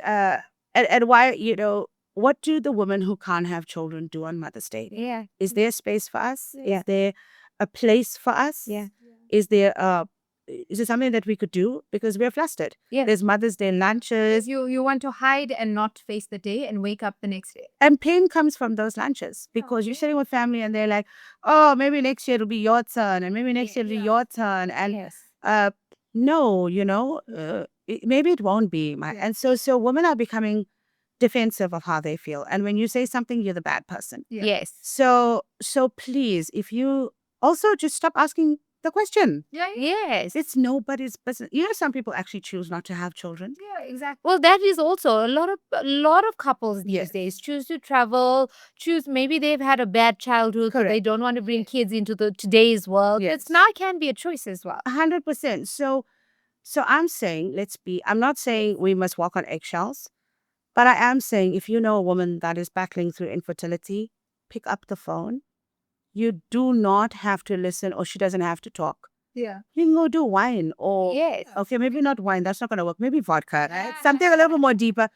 Speaker 2: and why, what do the women who can't have children do on Mother's Day?
Speaker 1: Yeah.
Speaker 2: Is there space for us?
Speaker 1: Yeah.
Speaker 2: Is there a place for us?
Speaker 1: Yeah.
Speaker 2: Is there something that we could do? Because we're flustered.
Speaker 1: Yeah.
Speaker 2: There's Mother's Day lunches.
Speaker 3: You want to hide and not face the day and wake up the next day.
Speaker 2: And pain comes from those lunches because you're sitting with family and they're like, oh, maybe next year it'll be your turn and maybe next year it'll be your turn. And
Speaker 1: Yes.
Speaker 2: no, maybe it won't be. And so women are becoming defensive of how they feel. And when you say something, you're the bad person.
Speaker 3: Yeah.
Speaker 1: Yes.
Speaker 2: So please, if you also just stop asking the question.
Speaker 1: Yes.
Speaker 2: It's nobody's business. Some people actually choose not to have children.
Speaker 3: Yeah, exactly.
Speaker 1: Well, that is also a lot of couples these
Speaker 2: Yes.
Speaker 1: days choose to travel, maybe they've had a bad childhood, so they
Speaker 2: Correct.
Speaker 1: don't want to bring kids into today's world.
Speaker 2: Yes.
Speaker 1: It's now can be a choice as well.
Speaker 2: 100%. So I'm saying, I'm not saying we must walk on eggshells, but I am saying if you know a woman that is battling through infertility, pick up the phone. You do not have to listen or she doesn't have to talk.
Speaker 3: Yeah.
Speaker 2: You can go do wine or,
Speaker 1: Yes.
Speaker 2: okay, maybe not wine. That's not going to work. Maybe vodka, right? Something a little bit more deeper.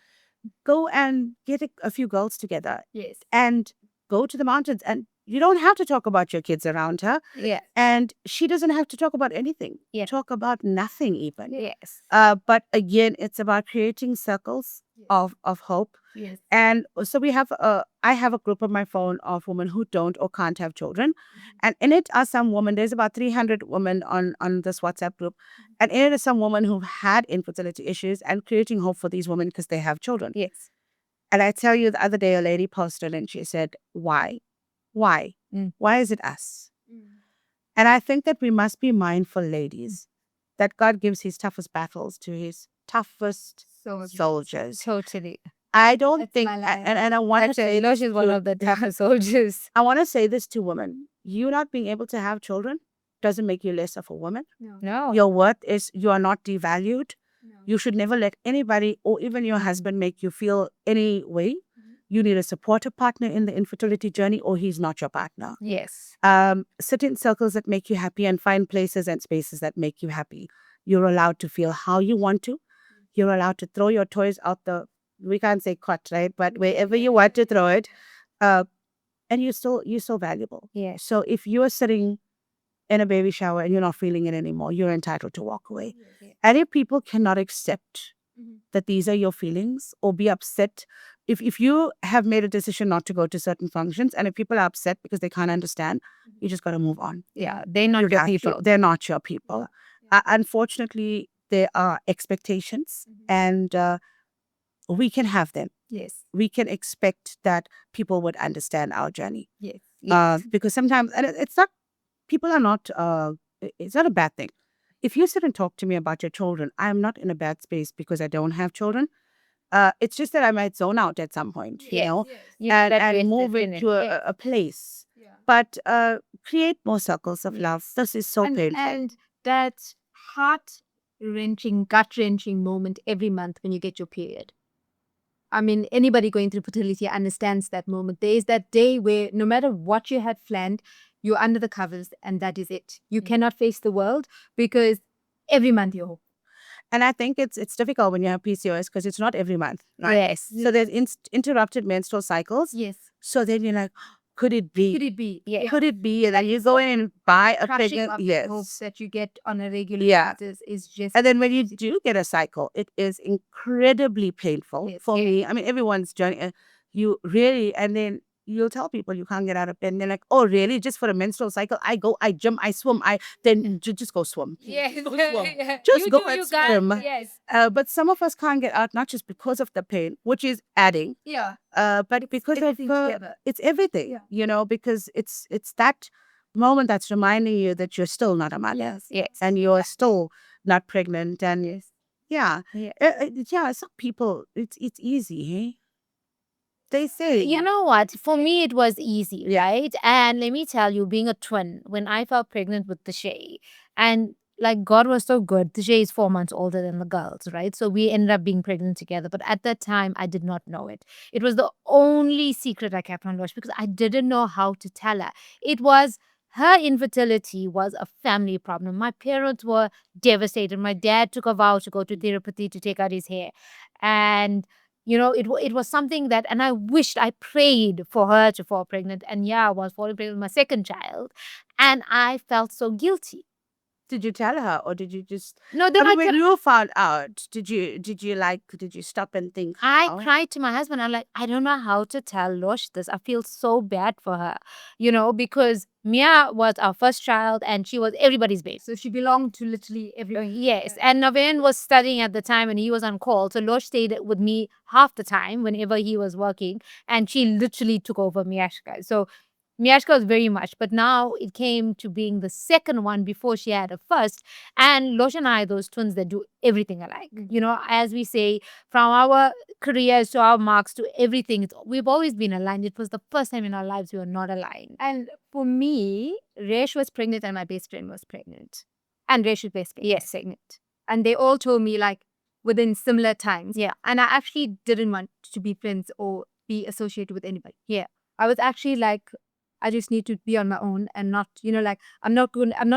Speaker 2: Go and get a few girls together
Speaker 3: Yes.
Speaker 2: and go to the mountains. And you don't have to talk about your kids around her.
Speaker 1: Yeah.
Speaker 2: And she doesn't have to talk about anything.
Speaker 1: Yeah.
Speaker 2: Talk about nothing even.
Speaker 1: Yes.
Speaker 2: But again, it's about creating circles of hope.
Speaker 3: Yes.
Speaker 2: And so I have a group on my phone of women who don't or can't have children. And in it are some women, there's about 300 women on this WhatsApp group. And in it are some women who've had infertility issues and creating hope for these women because they have children.
Speaker 1: Yes.
Speaker 2: And I tell you, the other day, a lady posted and she said, why? Why? Why is it us? And I think that we must be mindful, ladies, that God gives his toughest battles to his toughest soldiers.
Speaker 1: Totally.
Speaker 2: I don't
Speaker 3: That's
Speaker 2: think,
Speaker 3: my line.
Speaker 2: and I want to say,
Speaker 1: Losh is one of the toughest soldiers.
Speaker 2: I want to say this to women. You not being able to have children doesn't make you less of a woman.
Speaker 1: No.
Speaker 2: Your worth is you are not devalued.
Speaker 3: No.
Speaker 2: You should never let anybody or even your husband make you feel any way. You need a supportive partner in the infertility journey or he's not your partner.
Speaker 1: Yes.
Speaker 2: Sit in circles that make you happy and find places and spaces that make you happy. You're allowed to feel how you want to. You're allowed to throw your toys out we can't say cot, right? But wherever you want to throw it, and you're still valuable.
Speaker 1: Yes.
Speaker 2: So if you're sitting in a baby shower and you're not feeling it anymore, you're entitled to walk away. And if people cannot accept that these are your feelings or be upset, if you have made a decision not to go to certain functions and if people are upset because they can't understand, you just got to move on.
Speaker 1: Yeah. They're not your people.
Speaker 2: They're not your people. Unfortunately, there are expectations and we can have them.
Speaker 3: Yes.
Speaker 2: We can expect that people would understand our journey.
Speaker 3: Yes.
Speaker 2: Because sometimes, and it's not, people are not, it's not a bad thing. If you sit and talk to me about your children, I'm not in a bad space because I don't have children. It's just that I might zone out at some point, and move into a place.
Speaker 3: Yeah.
Speaker 2: But create more circles of love. This is so painful.
Speaker 3: And that heart-wrenching, gut-wrenching moment every month when you get your period. I mean, anybody going through fertility understands that moment. There is that day where no matter what you had planned, you're under the covers and that is it. You cannot face the world because every month you're home.
Speaker 2: And I think it's difficult when you have PCOS because it's not every month, right?
Speaker 1: Yes.
Speaker 2: So there's interrupted menstrual cycles.
Speaker 3: Yes.
Speaker 2: So then you're like, could it be?
Speaker 3: Could it be?
Speaker 1: Yeah.
Speaker 2: Could it be? And then you go in and buy a
Speaker 3: Crushing
Speaker 2: pregnant.
Speaker 3: up the
Speaker 2: Yes.
Speaker 3: hopes that you get on a regular
Speaker 2: Yeah.
Speaker 3: basis is just.
Speaker 2: And then when you do get a cycle, it is incredibly painful
Speaker 3: Yes.
Speaker 2: for me. I mean, everyone's journey. You really, and then you'll tell people you can't get out of bed. And they're like, oh, really? Just for a menstrual cycle? I go, I gym, I swim. Then just go swim.
Speaker 1: Yes.
Speaker 2: Just go swim.
Speaker 1: Yeah.
Speaker 2: Just
Speaker 1: You
Speaker 2: go
Speaker 1: do,
Speaker 2: and
Speaker 1: you guys.
Speaker 2: swim.
Speaker 1: Yes.
Speaker 2: But some of us can't get out, not just because of the pain, which is adding,
Speaker 3: Yeah.
Speaker 2: but because of
Speaker 3: everything together.
Speaker 2: it's everything,
Speaker 3: Yeah.
Speaker 2: you know, because it's that moment that's reminding you that you're still not a mother.
Speaker 1: Yes.
Speaker 2: And you're still not pregnant. And
Speaker 3: Yes.
Speaker 2: yeah,
Speaker 1: Yeah.
Speaker 2: yeah, some people, it's easy, hey? They say.
Speaker 1: You know what? For me, it was easy,
Speaker 2: Yeah.
Speaker 1: right? And let me tell you, being a twin, when I fell pregnant with the Shay, and like God was so good, the Shay is 4 months older than the girls, right? So we ended up being pregnant together. But at that time, I did not know it. It was the only secret I kept on Losh because I didn't know how to tell her. It was her infertility was a family problem. My parents were devastated. My dad took a vow to go to therapy to take out his hair. And it was something that, and I wished, I prayed for her to fall pregnant. And yeah, I was falling pregnant with my second child. And I felt so guilty.
Speaker 2: Did you tell her, or did you just?
Speaker 1: No, then
Speaker 2: I mean, when you found out, did you stop and think?
Speaker 1: I cried to my husband. I'm like, I don't know how to tell Losh this. I feel so bad for her, because Mia was our first child and she was everybody's baby.
Speaker 3: So she belonged to literally everyone.
Speaker 1: Yes. And Naveen was studying at the time and he was on call. So Losh stayed with me half the time whenever he was working. And she literally took over Miashka. So Miashka was very much. But now it came to being the second one before she had a first. And Losh and I are those twins that do everything alike. As we say, from our careers to our marks to everything, we've always been aligned. It was the first time in our lives we were not aligned.
Speaker 3: And for me, Resh was pregnant and my best friend was pregnant. And Resh's best friend was pregnant. And they all told me like within similar times.
Speaker 1: Yeah.
Speaker 3: And I actually didn't want to be friends or be associated with anybody.
Speaker 1: Yeah.
Speaker 3: I was actually like, I just need to be on my own and not, I'm not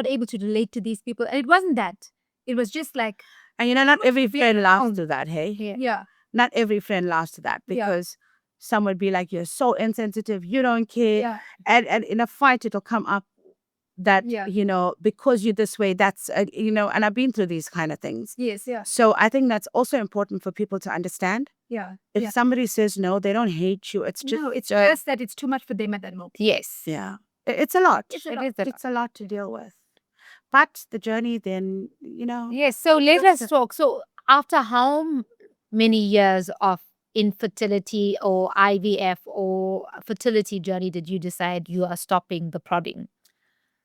Speaker 3: able to relate to these people. And it wasn't that. It was just like.
Speaker 2: And not every friend laughs to that, hey?
Speaker 3: Yeah.
Speaker 2: Not every friend laughs to that because some would be like, you're so insensitive, you don't care.
Speaker 3: Yeah.
Speaker 2: And in a fight, it'll come up that, because you're this way, that's, and I've been through these kind of things.
Speaker 3: Yes, yeah.
Speaker 2: So I think that's also important for people to understand.
Speaker 3: Yeah.
Speaker 2: If somebody says no, they don't hate you. It's just.
Speaker 3: No, it's just that it's too much for them at that moment.
Speaker 1: Yes.
Speaker 2: Yeah. It's a lot.
Speaker 3: It's a
Speaker 2: lot to deal with. But the journey then,
Speaker 1: Yes. So let us talk. So after how many years of infertility or IVF or fertility journey did you decide you are stopping the prodding?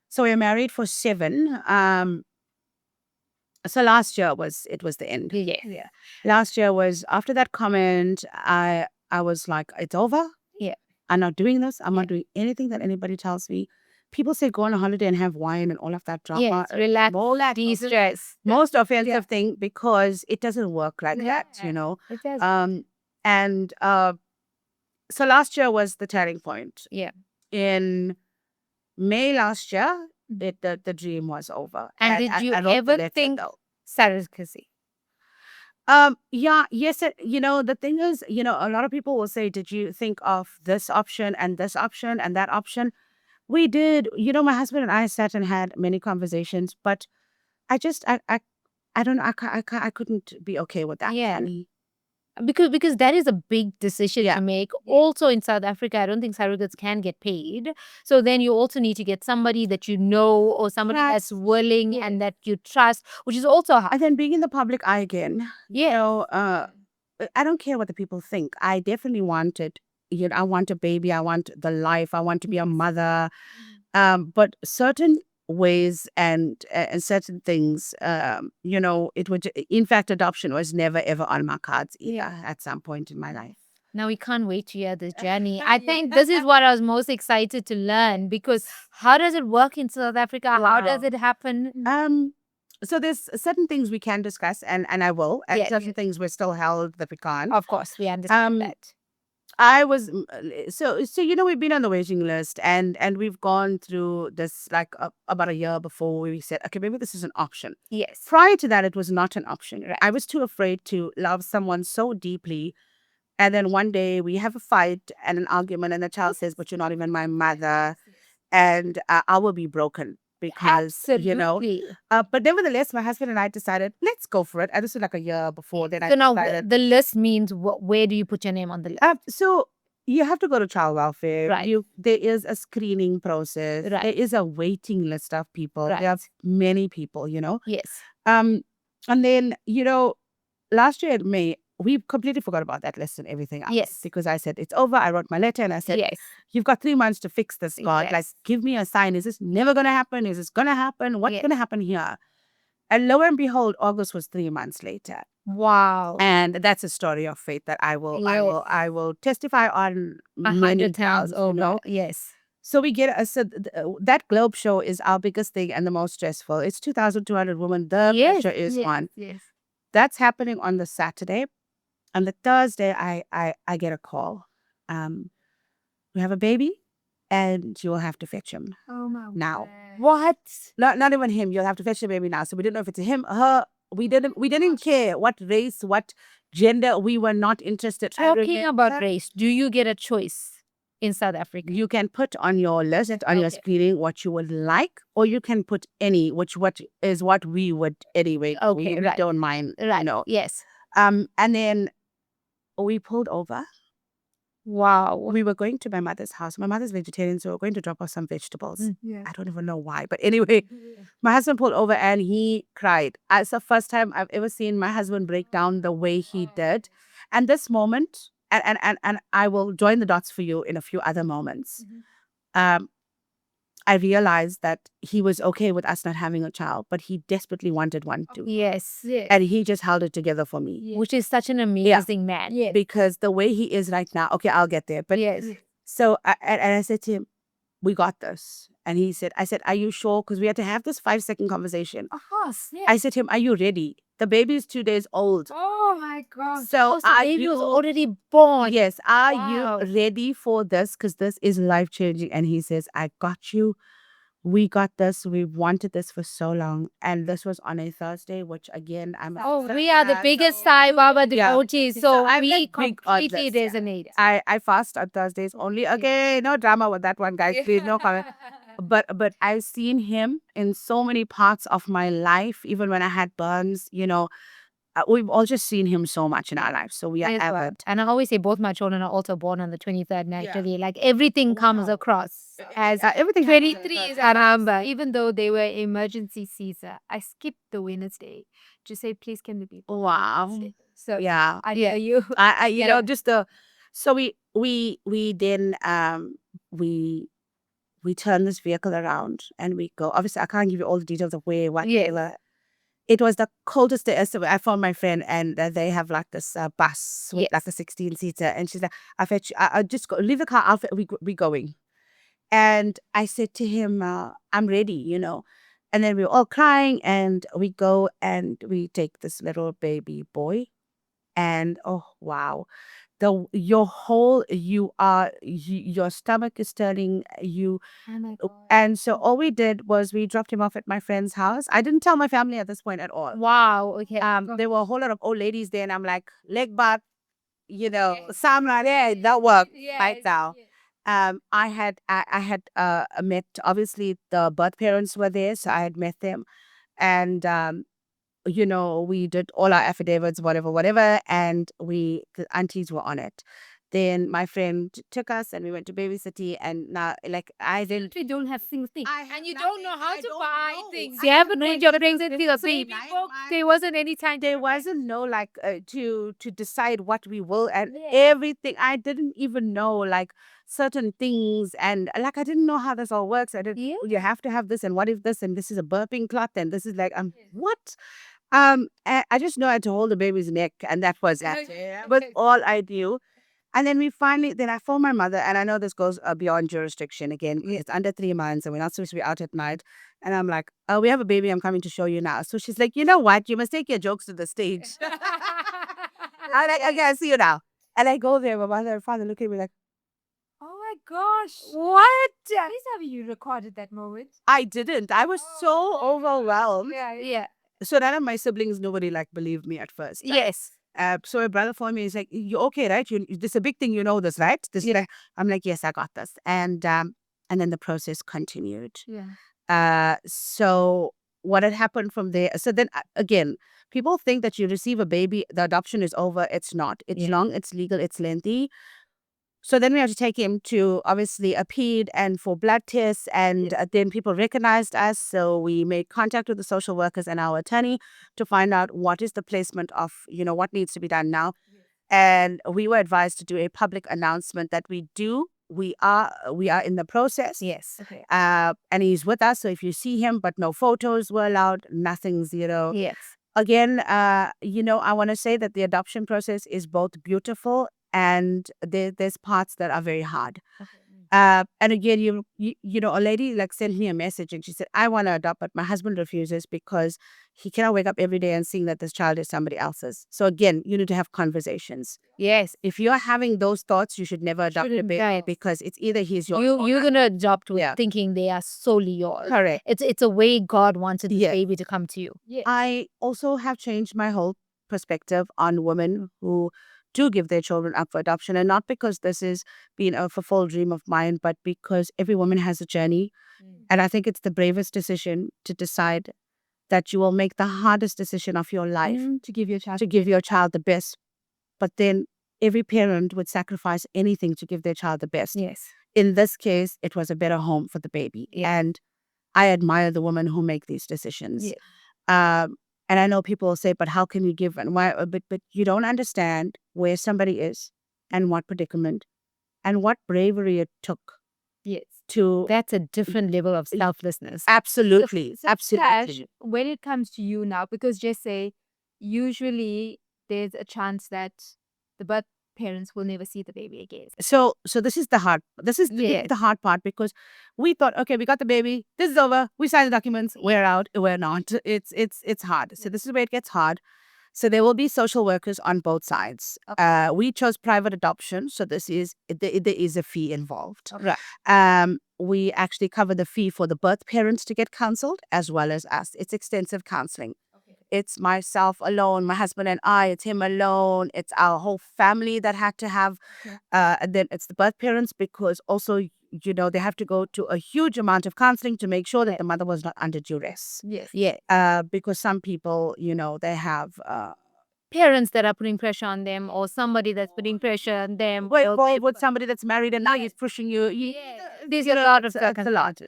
Speaker 2: So we're married for 7. So last year was the end.
Speaker 1: Yeah.
Speaker 2: Last year was after that comment, I was like, it's over.
Speaker 1: Yeah.
Speaker 2: I'm not doing this. I'm not doing anything that anybody tells me. People say go on a holiday and have wine and all of that drama.
Speaker 1: Yes, relax, de-stress.
Speaker 2: Most offensive thing because it doesn't work like that,
Speaker 1: It does.
Speaker 2: And so last year was the turning point.
Speaker 1: Yeah.
Speaker 2: In May last year, the dream was over.
Speaker 1: And did you ever think surrogacy?
Speaker 2: Yes. The thing is, a lot of people will say, did you think of this option and this option and that option? We did. My husband and I sat and had many conversations, but I don't know. I couldn't be okay with that.
Speaker 1: Yeah. Because that is a big decision to make. Also in South Africa, I don't think surrogates can get paid. So then you also need to get somebody that you know or somebody that's willing and that you trust, which is also hard.
Speaker 2: And then being in the public eye again. I don't care what the people think. I definitely wanted, I want a baby. I want the life. I want to be a mother. But certain ways and certain things, it would. In fact, adoption was never ever on my cards either at some point in my life.
Speaker 1: Now we can't wait to hear this journey. I think this is what I was most excited to learn because how does it work in South Africa? How does it happen?
Speaker 2: So there's certain things we can discuss and I will. And certain things we're still held that we can't.
Speaker 1: Of course, we understand that.
Speaker 2: I was so we've been on the waiting list and we've gone through this like about a year before we said, okay, maybe this is an option.
Speaker 1: Yes.
Speaker 2: Prior to that, it was not an option.
Speaker 1: Right.
Speaker 2: I was too afraid to love someone so deeply And then one day we have a fight and an argument, and the child says, "But you're not even my mother." And I will be broken because,
Speaker 1: Absolutely.
Speaker 2: but nevertheless, my husband and I decided, let's go for it. And this was like a year before. Then I
Speaker 1: So now
Speaker 2: decided.
Speaker 1: the list means where do you put your name on the list?
Speaker 2: So you have to go to child welfare.
Speaker 1: Right.
Speaker 2: There is a screening process.
Speaker 1: Right.
Speaker 2: There is a waiting list of people.
Speaker 1: Right.
Speaker 2: There are many people,
Speaker 1: Yes.
Speaker 2: And then, last year in May, we completely forgot about that list and everything else.
Speaker 1: Yes.
Speaker 2: Because I said, it's over. I wrote my letter and I said,
Speaker 1: Yes.
Speaker 2: you've got 3 months to fix this, God.
Speaker 1: Yes.
Speaker 2: Like, give me a sign. Is this never going to happen? Is this going to happen? What's
Speaker 1: Yes.
Speaker 2: going to happen here? And lo and behold, August was 3 months later.
Speaker 1: Wow.
Speaker 2: And that's a story of faith that I will testify on many
Speaker 1: 100 times
Speaker 2: times,
Speaker 1: over. Yes.
Speaker 2: So we get that Globe show is our biggest thing and the most stressful. It's 2,200 women. The pressure is on.
Speaker 3: Yes.
Speaker 2: That's happening on the Saturday. On the Thursday, I get a call. We have a baby, and you will have to fetch him
Speaker 3: Oh my
Speaker 2: now.
Speaker 1: What?
Speaker 2: Not even him. You'll have to fetch the baby now. So we didn't know if it's him, her. We didn't care what race, what gender. We were not interested.
Speaker 1: Talking about race, do you get a choice in South Africa?
Speaker 2: You can put on your list, on your screening, what you would like, or you can put any, what is what we would anyway.
Speaker 1: Okay,
Speaker 2: we
Speaker 1: right.
Speaker 2: don't mind,
Speaker 1: Right. Yes.
Speaker 2: And then we pulled over.
Speaker 1: Wow.
Speaker 2: We were going to my mother's house. My mother's vegetarian, so we were going to drop off some vegetables.
Speaker 3: Yeah.
Speaker 2: I don't even know why, but anyway, my husband pulled over and he cried. It's the first time I've ever seen my husband break down the way he did. And this moment, and I will join the dots for you in a few other moments. I realized that he was okay with us not having a child, but he desperately wanted one too.
Speaker 1: Yes.
Speaker 2: And he just held it together for me.
Speaker 1: Which is such an amazing man.
Speaker 3: Yes.
Speaker 2: Because the way he is right now, okay, I'll get there. But
Speaker 1: Yes.
Speaker 2: so I said to him, we got this. And I said, are you sure? Because we had to have this 5-second conversation.
Speaker 3: Of course. Yeah.
Speaker 2: I said to him, are you ready? The baby is 2 days old.
Speaker 3: Oh my God.
Speaker 2: So
Speaker 1: the baby was already born.
Speaker 2: Yes, are
Speaker 1: Wow.
Speaker 2: you ready for this? Because this is life changing. And he says, I got you. We got this. We wanted this for so long. And this was on a Thursday, which again,
Speaker 1: We are the biggest Sai Baba devotees. So
Speaker 2: I'm
Speaker 1: we
Speaker 2: like big on
Speaker 1: completely
Speaker 2: this,
Speaker 1: resonate.
Speaker 2: I fast on Thursdays only. Okay, no drama with that one, guys. Please, no comment. But I've seen him in so many parts of my life, even when I had burns, we've all just seen him so much in our lives. So we are avid.
Speaker 1: And I always say both my children are also born on the 23rd naturally. Like everything comes across as
Speaker 2: everything
Speaker 1: 23 is our number.
Speaker 3: Even though they were emergency Caesar, I skipped the Wednesday to say, please, can the people?
Speaker 2: Wow.
Speaker 3: So
Speaker 2: Yeah.
Speaker 3: I hear you.
Speaker 2: I just so we then we turn this vehicle around and we go. Obviously, I can't give you all the details of where, what, whatever. It was the coldest day. So I found my friend and they have like this bus with like a 16-seater. And she's like, I'll just go, leave the car, we going. And I said to him, I'm ready, And then we were all crying and we go and we take this little baby boy. And oh, wow. Your stomach is turning you.
Speaker 3: Oh my God.
Speaker 2: And so all we did was we dropped him off at my friend's house. I didn't tell my family at this point at all.
Speaker 1: Wow. Okay.
Speaker 2: There were a whole lot of old ladies there, and I'm like, leg back, Samra there, that worked right now. I had met, obviously the birth parents were there, so I had met them, and we did all our affidavits, whatever, and the aunties were on it. Then my friend took us and we went to Baby City, and now
Speaker 3: We don't have things.
Speaker 1: And you don't know how to buy things. You haven't read your pregnancy or baby book. There wasn't any time.
Speaker 2: There wasn't no to decide what we will and everything. I didn't even know certain things, and I didn't know how this all works. You have to have this, and what if this, and this is a burping clot, and this is what? I just know I had to hold the baby's neck, and that was it. But all I knew. And then I phoned my mother, and I know this goes beyond jurisdiction again. It's under 3 months, and we're not supposed to be out at night. And I'm like, oh, we have a baby. I'm coming to show you now. So she's like, you know what? You must take your jokes to the stage. I'm like, okay, I'll see you now. And I go there, my mother and father look at me like,
Speaker 3: Oh my gosh.
Speaker 1: What?
Speaker 3: Please have you recorded that moment?
Speaker 2: I didn't. I was so overwhelmed.
Speaker 3: Yeah.
Speaker 2: So none of my siblings, nobody believed me at first.
Speaker 1: Yes.
Speaker 2: So my brother phoned me. He's like, "You okay, right? This is a big thing. You know this, right?" I'm like, "Yes, I got this." And then the process continued. So what had happened from there? So then again, people think that you receive a baby, the adoption is over. It's not. It's long. It's legal. It's lengthy. So then we had to take him to obviously a ped and for blood tests. And then people recognized us. So we made contact with the social workers and our attorney to find out what is the placement of, what needs to be done now. And we were advised to do a public announcement that we are in the process.
Speaker 1: Yes.
Speaker 2: And he's with us. So if you see him, but no photos were allowed, nothing's,
Speaker 1: Yes.
Speaker 2: Again, I want to say that the adoption process is both beautiful and there's parts that are very hard. And again, a lady like sent me a message and she said, "I want to adopt, but my husband refuses because he cannot wake up every day and seeing that this child is somebody else's." So again, you need to have conversations.
Speaker 1: Yes.
Speaker 2: If you're having those thoughts, you should never adopt a baby because it's either he's yours.
Speaker 1: You're gonna adopt with thinking they are solely yours.
Speaker 2: Correct.
Speaker 1: It's a way God wanted the baby to come to you.
Speaker 2: I also have changed my whole perspective on women who do give their children up for adoption, and not because this has been a fulfilled dream of mine, but because every woman has a journey. And I think it's the bravest decision to decide that you will make the hardest decision of your life
Speaker 3: To give your child.
Speaker 2: to give your child the best. But then every parent would sacrifice anything to give their child the best.
Speaker 1: Yes.
Speaker 2: In this case, it was a better home for the baby. And I admire the women who make these decisions. And I know people will say, "But how can you give?" And why? But you don't understand where somebody is and what predicament and what bravery it took. To
Speaker 1: That's a different level of selflessness.
Speaker 2: absolutely,
Speaker 3: So,
Speaker 2: absolutely.
Speaker 3: Tash, when it comes to you now, because just say, usually there's a chance that the birth parents will never see the baby again.
Speaker 2: So this is the hard. This is the hard part because we thought, okay, we got the baby. This is over. We signed the documents. We're out. We're not. It's hard. So this is where it gets hard. So there will be social workers on both sides. We chose private adoption, so there is a fee involved. We actually cover the fee for the birth parents to get counseled as well as us. It's extensive counseling. It's myself alone, my husband and I. It's him alone. It's our whole family that had to have. And then it's the birth parents because also, they have to go to a huge amount of counseling to make sure that the mother was not under duress. Because some people, they have
Speaker 1: Parents that are putting pressure on them, or somebody that's putting pressure on them.
Speaker 2: involved with somebody that's married and now he's pushing you.
Speaker 1: There's a lot of
Speaker 2: it's a lot.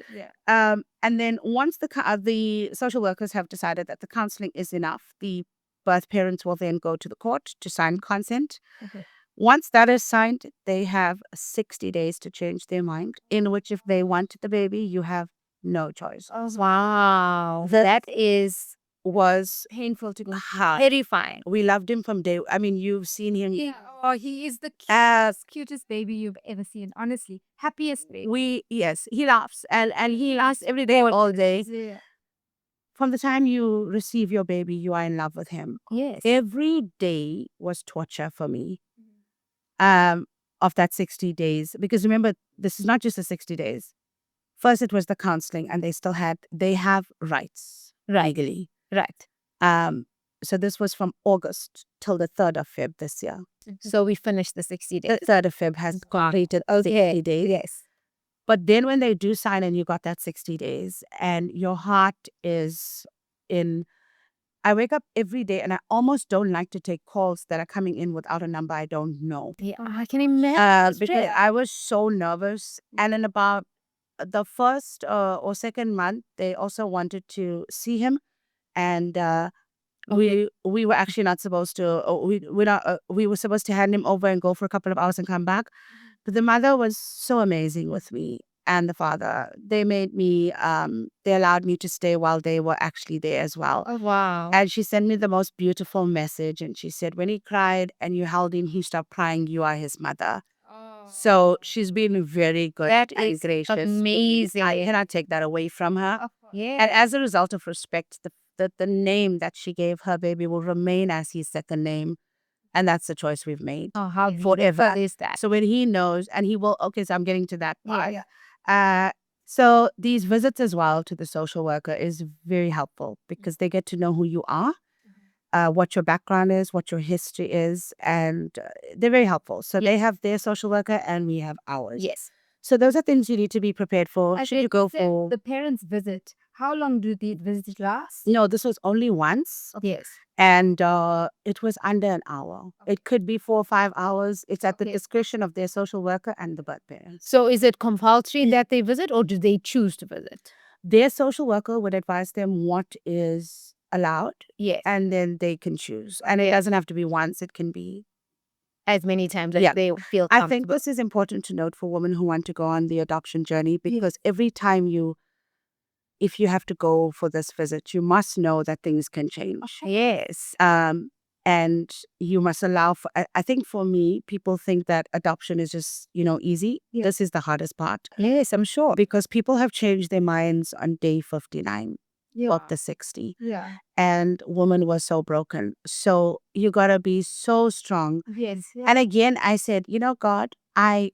Speaker 2: And then once the social workers have decided that the counseling is enough, the birth parents will then go to the court to sign consent. Once that is signed, they have 60 days to change their mind, in which if they want the baby, you have no choice.
Speaker 1: Wow.
Speaker 2: Was
Speaker 3: Painful to go.
Speaker 2: hard.
Speaker 1: Terrifying.
Speaker 2: We loved him from day. I mean, you've seen him.
Speaker 3: Oh, he is the cutest baby you've ever seen. Honestly, happiest baby.
Speaker 2: He laughs and he laughs every day, all day. From the time you receive your baby, you are in love with him.
Speaker 1: Yes.
Speaker 2: Every day was torture for me. Of that 60 days, because remember, this is not just the 60 days. First, it was the counseling, and they have rights legally.
Speaker 1: Right.
Speaker 2: So this was from August till the 3rd of Feb this year.
Speaker 1: So we finished the 60 days.
Speaker 2: The 3rd of Feb has completed 60 days.
Speaker 1: Yes.
Speaker 2: But then when they do sign and you got that 60 days and your heart is in, I wake up every day and I almost don't like to take calls that are coming in without a number I don't know.
Speaker 1: Yeah, I can imagine.
Speaker 2: Because I was so nervous. And in about the first or second month, they also wanted to see him. And we were actually not supposed to. We were supposed to hand him over and go for a couple of hours and come back. But the mother was so amazing with me, and the father. They made me. They allowed me to stay while they were actually there as well.
Speaker 1: Oh, wow.
Speaker 2: And she sent me the most beautiful message, and she said, "When he cried and you held him, he stopped crying. You are his mother." So she's been very good
Speaker 1: That
Speaker 2: and
Speaker 1: is
Speaker 2: gracious.
Speaker 1: amazing.
Speaker 2: I cannot take that away from her.
Speaker 1: Yeah.
Speaker 2: And as a result of respect, the name that she gave her baby will remain as his second name. And that's the choice we've made.
Speaker 1: Oh, how
Speaker 2: forever.
Speaker 1: beautiful is that?
Speaker 2: So when he knows, and he will, okay, so I'm getting to that part. So these visits as well to the social worker is very helpful because they get to know who you are. what your background is, what your history is, and they're very helpful. So they have their social worker and we have ours.
Speaker 1: Yes.
Speaker 2: So those are things you need to be prepared for. Should you go for
Speaker 3: the parents' visit? How long do the visit last?
Speaker 2: No, this was only once.
Speaker 1: Yes.
Speaker 2: And it was under an hour. It could be 4 or 5 hours. It's at the discretion of their social worker and the birth parents.
Speaker 1: So is it compulsory that they visit or do they choose to visit?
Speaker 2: Their social worker would advise them what is allowed.
Speaker 1: Yes.
Speaker 2: And then they can choose. And it doesn't have to be once. It can be
Speaker 1: As many times as
Speaker 2: Yeah.
Speaker 1: they feel
Speaker 2: I
Speaker 1: comfortable.
Speaker 2: think this is important to note for women who want to go on the adoption journey, because every time if you have to go for this visit, you must know that things can change.
Speaker 1: Yes.
Speaker 2: And you must allow for, I think for me, people think that adoption is just, easy. This is the hardest part,
Speaker 1: Yes, I'm sure.
Speaker 2: because people have changed their minds on day 59 of the 60.
Speaker 3: Yeah.
Speaker 2: And woman was so broken. So you got to be so strong.
Speaker 3: Yes.
Speaker 2: And again, I said, God, I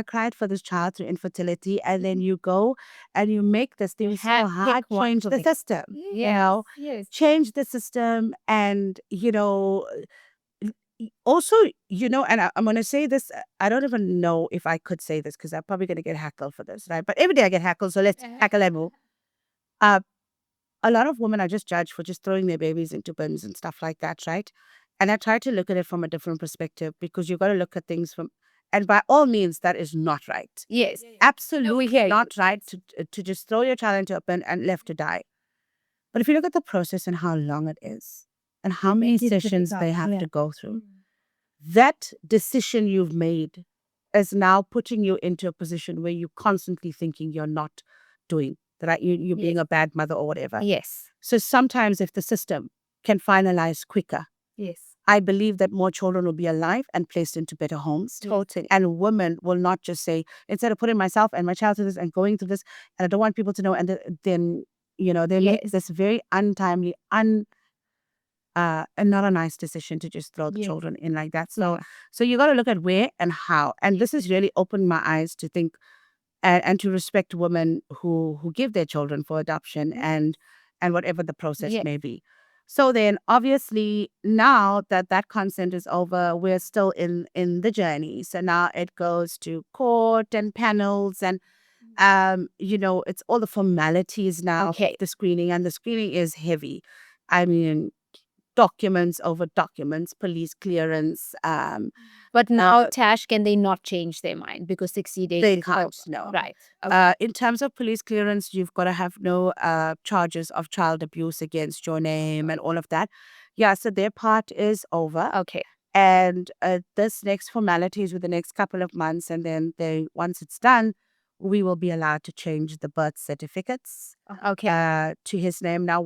Speaker 2: cried for this child through infertility. And then you go and you make this thing so
Speaker 1: had
Speaker 2: hard,
Speaker 1: pick one
Speaker 2: change
Speaker 1: for
Speaker 2: the
Speaker 1: me.
Speaker 2: system.
Speaker 3: Yes.
Speaker 2: Change the system. And, also, and I'm going to say this, I don't even know if I could say this because I'm probably going to get heckled for this, right? But every day I get heckled, so let's heckle level. A lot of women are just judged for just throwing their babies into bins and stuff like that, right? And I try to look at it from a different perspective, because you've got to look at things and by all means, that is not right.
Speaker 1: Yes.
Speaker 2: Absolutely not right to just throw your child into a bin and left to die. But if you look at the process and how long it is and how many sessions they have to go through, that decision you've made is now putting you into a position where you're constantly thinking you're not doing, that you're being a bad mother or whatever.
Speaker 1: Yes.
Speaker 2: So sometimes if the system can finalize quicker,
Speaker 3: Yes.
Speaker 2: I believe that more children will be alive and placed into better homes.
Speaker 1: Totally.
Speaker 2: And women will not just say, instead of putting myself and my child through this and going through this, and I don't want people to know, and then, they make this very untimely, and not a nice decision to just throw the children in like that. So you got to look at where and how. And this has really opened my eyes to think and to respect women who give their children for adoption and whatever the process may be. So then, obviously, now that consent is over, we're still in the journey. So now it goes to court and panels, and it's all the formalities now.
Speaker 1: Okay.
Speaker 2: The screening, and the screening is heavy. I mean, documents over documents, police clearance.
Speaker 1: But now, Tash, can they not change their mind because 60 days
Speaker 2: They
Speaker 1: is
Speaker 2: can't,
Speaker 1: over?
Speaker 2: no.
Speaker 1: Right.
Speaker 2: In terms of police clearance, you've got to have no charges of child abuse against your name and all of that. Yeah, so their part is over.
Speaker 1: Okay.
Speaker 2: And this next formality is with the next couple of months. And then once it's done, we will be allowed to change the birth certificates
Speaker 1: Okay.
Speaker 2: to his name. Now,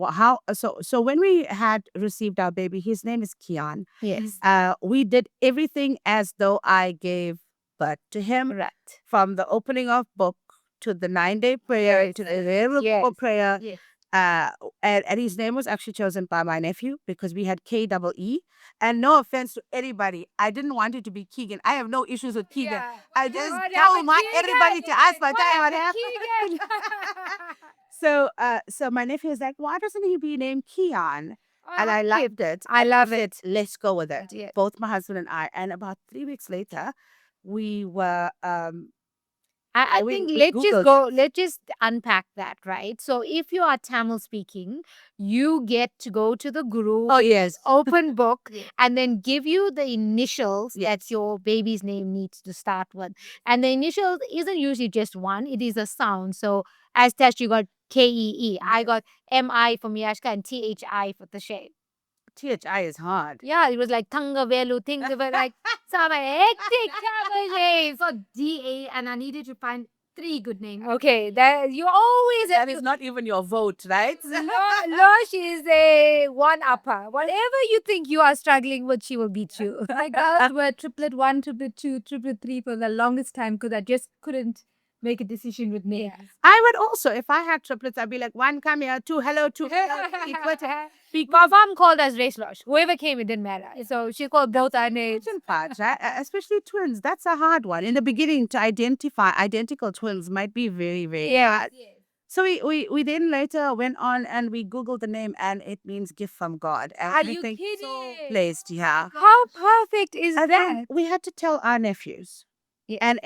Speaker 2: so when we had received our baby, his name is Kian.
Speaker 1: Yes.
Speaker 2: We did everything as though I gave birth to him,
Speaker 1: Right.
Speaker 2: from the opening of book to the 9-day prayer to the very prayer.
Speaker 3: Yes.
Speaker 2: And his name was actually chosen by my nephew because we had KEE. And no offense to anybody, I didn't want it to be Keegan. I have no issues with Keegan.
Speaker 3: Yeah.
Speaker 2: I just don't want everybody to ask my time what happened. So my nephew is like, why doesn't he be named Keon? And I loved it.
Speaker 1: I love it.
Speaker 2: Let's go with it.
Speaker 1: Yeah.
Speaker 2: Both my husband and I. And about 3 weeks later, we were
Speaker 1: I
Speaker 2: we-
Speaker 1: think
Speaker 2: we
Speaker 1: let's just unpack that, right? So if you are Tamil speaking, you get to go to the guru,
Speaker 2: Oh yes.
Speaker 1: open book, and then give you the initials that your baby's name needs to start with. And the initials isn't usually just one, it is a sound. So as Tash, you got KEE. I got MI for Miyashka and THI for Tashay.
Speaker 2: THI is hard.
Speaker 1: Yeah, it was like Tanga Velu, things were like some hectic travel names.
Speaker 3: So DA, and I needed to find 3 good names.
Speaker 1: Okay, that you always
Speaker 2: That is not even your vote, right?
Speaker 1: Losh is a one upper. Whatever you think you are struggling with, she will beat you.
Speaker 3: My girls were triplet 1, triplet 2, triplet 3 for the longest time because I just couldn't make a decision with names.
Speaker 2: I would also, if I had triplets, I'd be like, 1, come here, 2, hello, 2, hello.
Speaker 1: My mom called us race Losh. Whoever came, it didn't matter. So she called both our names.
Speaker 2: Part, right? Especially twins. That's a hard one. In the beginning, to identify identical twins might be very, very hard. So we then later went on and we Googled the name and it means gift from God. And
Speaker 1: Are
Speaker 2: I
Speaker 1: you
Speaker 2: think
Speaker 1: kidding?
Speaker 2: so blessed, yeah.
Speaker 1: How perfect is
Speaker 2: And then
Speaker 1: that?
Speaker 2: we had to tell our nephews.
Speaker 1: Yeah.
Speaker 2: And,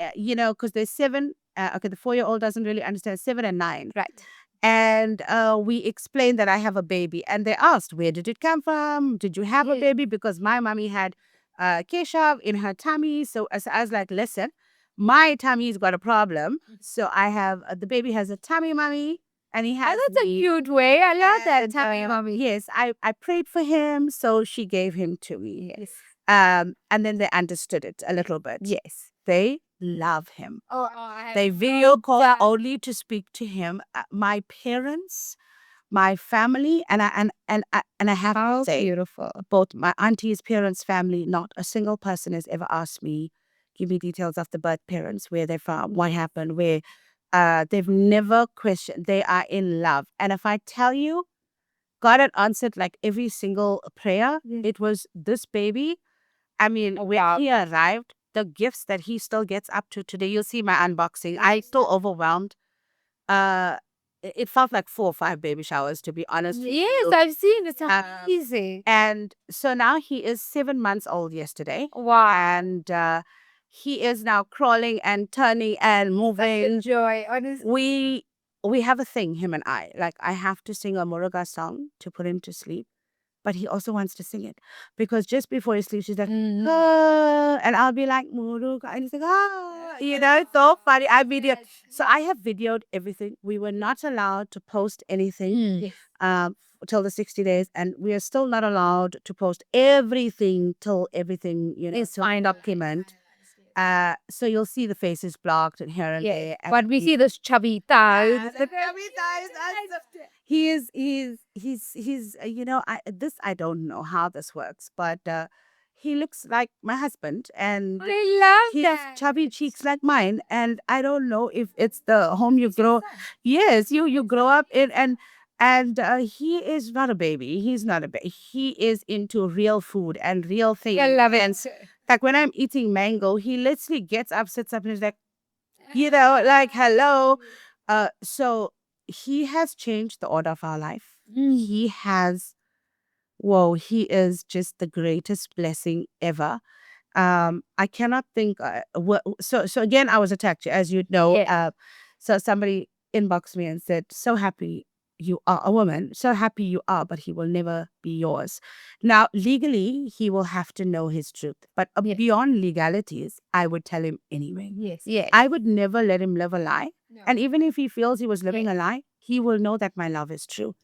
Speaker 2: because there's 7, okay, the 4-year-old doesn't really understand 7 and 9.
Speaker 1: Right.
Speaker 2: And we explained that I have a baby. And they asked, where did it come from? Did you have a
Speaker 1: Yeah.
Speaker 2: baby? Because my mommy had Keshav in her tummy. So as I was like, listen, my tummy's got a problem. So I have, the baby has a tummy mummy. And he has
Speaker 1: That's a
Speaker 2: me.
Speaker 1: cute way. I love that.
Speaker 2: And,
Speaker 1: Tummy mommy.
Speaker 2: yes, I prayed for him. So she gave him to me.
Speaker 1: Yes.
Speaker 2: And then they understood it a little bit.
Speaker 1: Yes.
Speaker 2: They love him.
Speaker 1: Oh, I have
Speaker 2: They video call only to speak to him. My parents, my family, and I have to say,
Speaker 1: beautiful.
Speaker 2: both my auntie's parents' family, not a single person has ever asked me, give me details of the birth parents, where they're from, what happened, where they've never questioned. They are in love. And if I tell you, God had answered like every single prayer. It was this baby. I mean, when he arrived, the gifts that he still gets up to today, you'll see my unboxing. I still overwhelmed. Uh, it felt like 4 or 5 baby showers, to be honest. With
Speaker 1: Yes,
Speaker 2: you.
Speaker 1: I've seen it. It's
Speaker 2: Um,
Speaker 1: amazing.
Speaker 2: And so now he is 7 months old yesterday.
Speaker 1: Wow.
Speaker 2: And he is now crawling and turning and moving.
Speaker 1: Joy, honestly.
Speaker 2: We have a thing, him and I. Like, I have to sing a Muruga song to put him to sleep. But he also wants to sing it. Because just before he sleeps, she's like, "Ah," and I'll be like, Muruga. And he's like, ah. It's so funny. So I have videoed everything. We were not allowed to post anything till the 60 days. And we are still not allowed to post everything till everything,
Speaker 1: It's
Speaker 2: till
Speaker 1: fine.
Speaker 2: document. So you'll see the faces blocked and here and there. And
Speaker 1: But we see those chubby thighs.
Speaker 2: He's I don't know how this works, but he looks like my husband and
Speaker 1: I love
Speaker 2: his
Speaker 1: that.
Speaker 2: chubby cheeks like mine. And I don't know if it's the home you grow. Yes, you grow up in. And he is not a baby. He's not a baby. He is into real food and real things.
Speaker 1: I love
Speaker 2: And
Speaker 1: it.
Speaker 2: like when I'm eating mango, he literally gets up, sits up, and is like, like, hello. So he has changed the order of our life. He has, whoa, he is just the greatest blessing ever. I cannot think. So again, I was attacked, as you know.
Speaker 1: Yes.
Speaker 2: So somebody inboxed me and said, "So happy you are a woman. So happy you are, but he will never be yours." Now, legally, he will have to know his truth. But beyond legalities, I would tell him anyway.
Speaker 1: Yes.
Speaker 2: I would never let him live a lie. And even if he feels he was living a lie, he will know that my love is true.